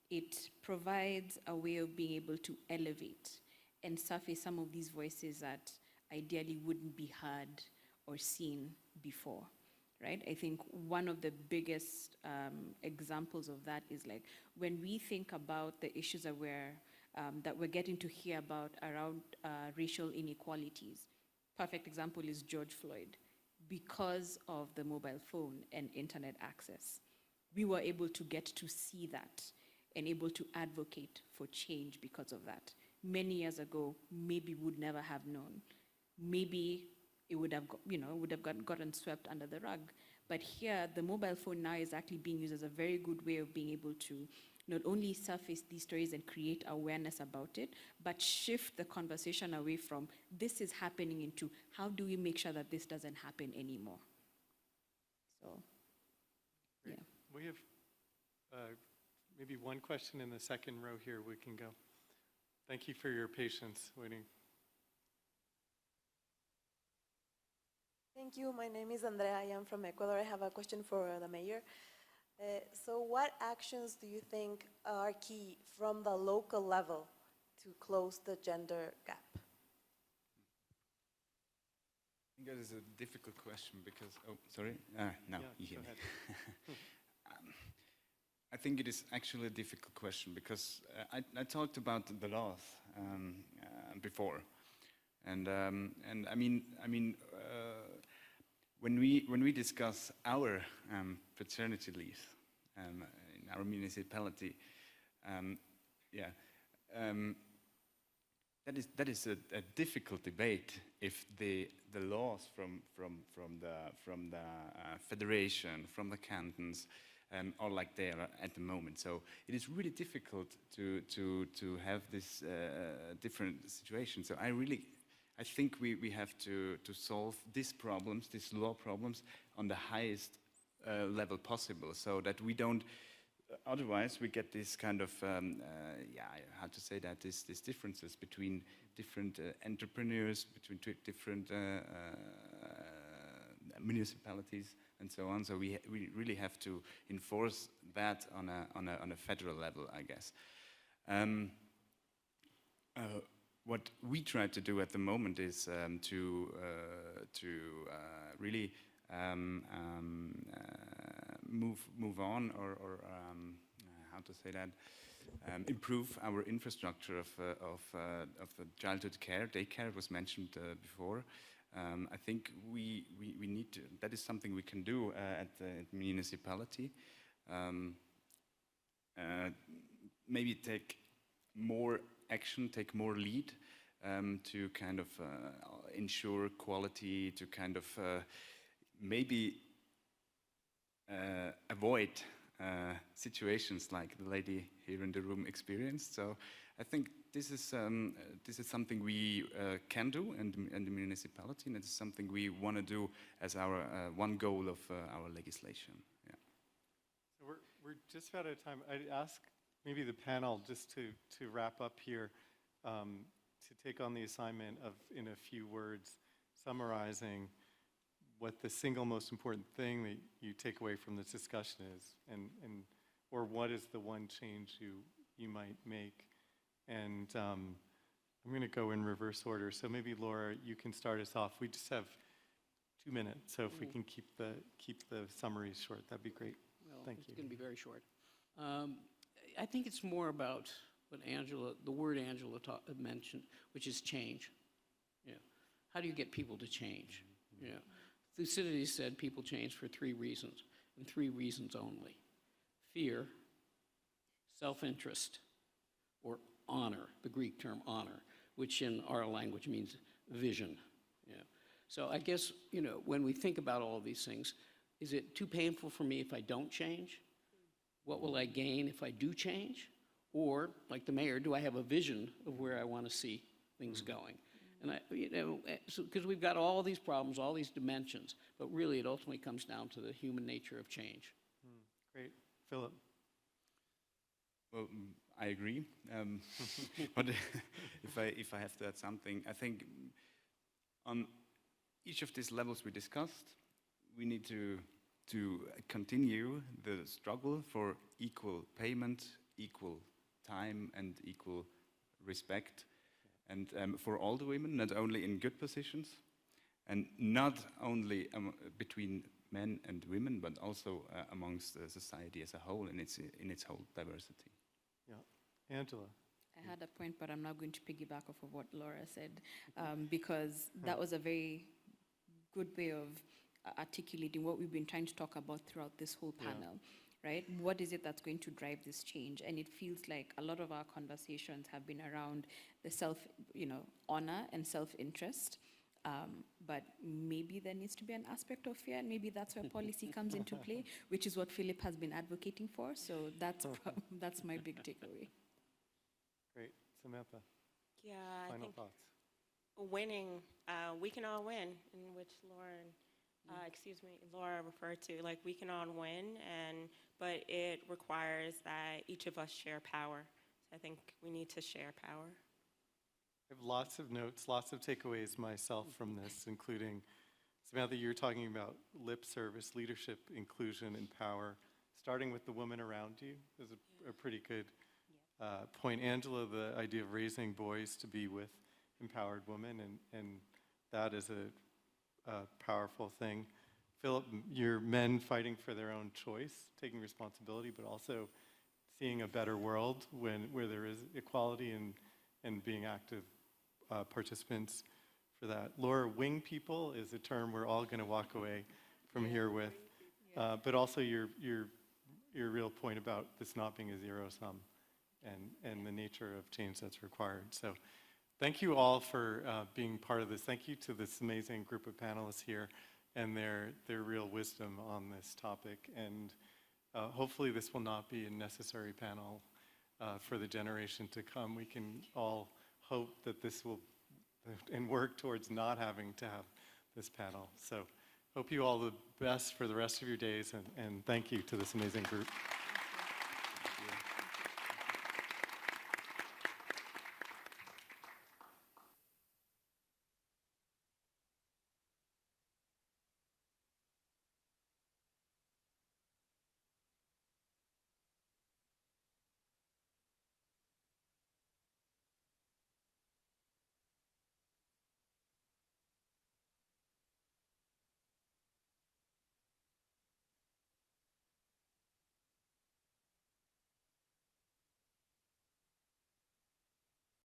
it provides a way of being able to elevate and surface some of these voices that ideally wouldn't be heard or seen before, right? I think one of the biggest examples of that is like when we think about the issues that we're getting to hear about around racial inequalities. Perfect example is George Floyd. Because of the mobile phone and internet access, we were able to get to see that and able to advocate for change because of that. Many years ago, maybe would never have known. Maybe it would have, gotten swept under the rug. But here, the mobile phone now is actually being used as a very good way of being able to not only surface these stories and create awareness about it, but shift the conversation away from this is happening into how do we make sure that this doesn't happen anymore. So, great. We have maybe one question in the second row here we can go. Thank you for your patience waiting. Thank you. My name is Andrea. I am from Ecuador. I have a question for the mayor. So what actions do you think are key from the local level to close the gender gap? I think that is a difficult question because, oh, sorry? No, yeah, you hear me. I think it is actually a difficult question because I talked about the laws before, and I mean when we discuss our paternity leave in our municipality, that is a difficult debate if the laws from the federation, from the cantons, are like they are at the moment. So it is really difficult to have this different situation. So I think we have to solve these problems, these law problems, on the highest level possible, so that we don't. Otherwise, we get this kind of how to say that, these differences between different entrepreneurs, between different municipalities, and so on. So we really have to enforce that on a federal level, I guess. What we try to do at the moment is to really move on, or how to say that, improve our infrastructure of the childhood care. Daycare was mentioned before. I think we need to. That is something we can do at the municipality. Maybe take more action, take more lead to kind of ensure quality, to kind of maybe avoid situations like the lady here in the room experienced. So I think this is something we can do in the municipality, and it is something we want to do as our one goal of our legislation. Yeah. So we're just about out of time. I'd ask maybe the panel just to wrap up here, to take on the assignment of, in a few words, summarizing what the single most important thing that you take away from this discussion is, or what is the one change you might make. And I'm going to go in reverse order. So maybe Laura, you can start us off. We just have 2 minutes, so if we can keep the summaries short, that'd be great. Well, Thank you. It's going to be very short. I think it's more about what the word Angela mentioned, which is change. Yeah. How do you get people to change? Yeah. Thucydides said people change for 3 reasons, and 3 reasons only: fear, self-interest, or honor, the Greek term honor, which in our language means vision. Yeah. So I guess, when we think about all of these things, is it too painful for me if I don't change? What will I gain if I do change? Or, like the mayor, do I have a vision of where I want to see things going? And because we've got all these problems, all these dimensions, but really it ultimately comes down to the human nature of change. Great. Philipp? Well, I agree. But if I have to add something, I think on each of these levels we discussed, we need to continue the struggle for equal payment, equal time, and equal respect. And for all the women, not only in good positions, and not only between men and women, but also amongst the society as a whole, in its whole diversity. Yeah. Angela? I had a point, but I'm not going to piggyback off of what Laura said, because that was a very good way of articulating what we've been trying to talk about throughout this whole panel. Right? What is it that's going to drive this change? And it feels like a lot of our conversations have been around the honor and self-interest. But maybe there needs to be an aspect of fear, and maybe that's where policy comes into play, which is what Philipp has been advocating for. So that's my big takeaway. Great. Samantha? Yeah, I Final think thoughts. winning, we can all win, in which Laura referred to. Like, we can all win, but it requires that each of us share power. So I think we need to share power. I have lots of notes, lots of takeaways myself from this, including, Samantha, you were talking about lip service, leadership, inclusion, and power. Starting with the woman around you is a pretty good point. Angela, the idea of raising boys to be with empowered women, and that is a powerful thing. Philipp, your men fighting for their own choice, taking responsibility, but also seeing a better world where there is equality and being active participants for that. Laura, wing people is a term we're all going to walk away from here with, but also your real point about this not being a zero-sum and the nature of change that's required. So thank you all for being part of this. Thank you to this amazing group of panelists here and their real wisdom on this topic. And hopefully this will not be a necessary panel for the generation to come. We can all hope that this will, and work towards not having to have this panel. So hope you all the best for the rest of your days, and thank you to this amazing group.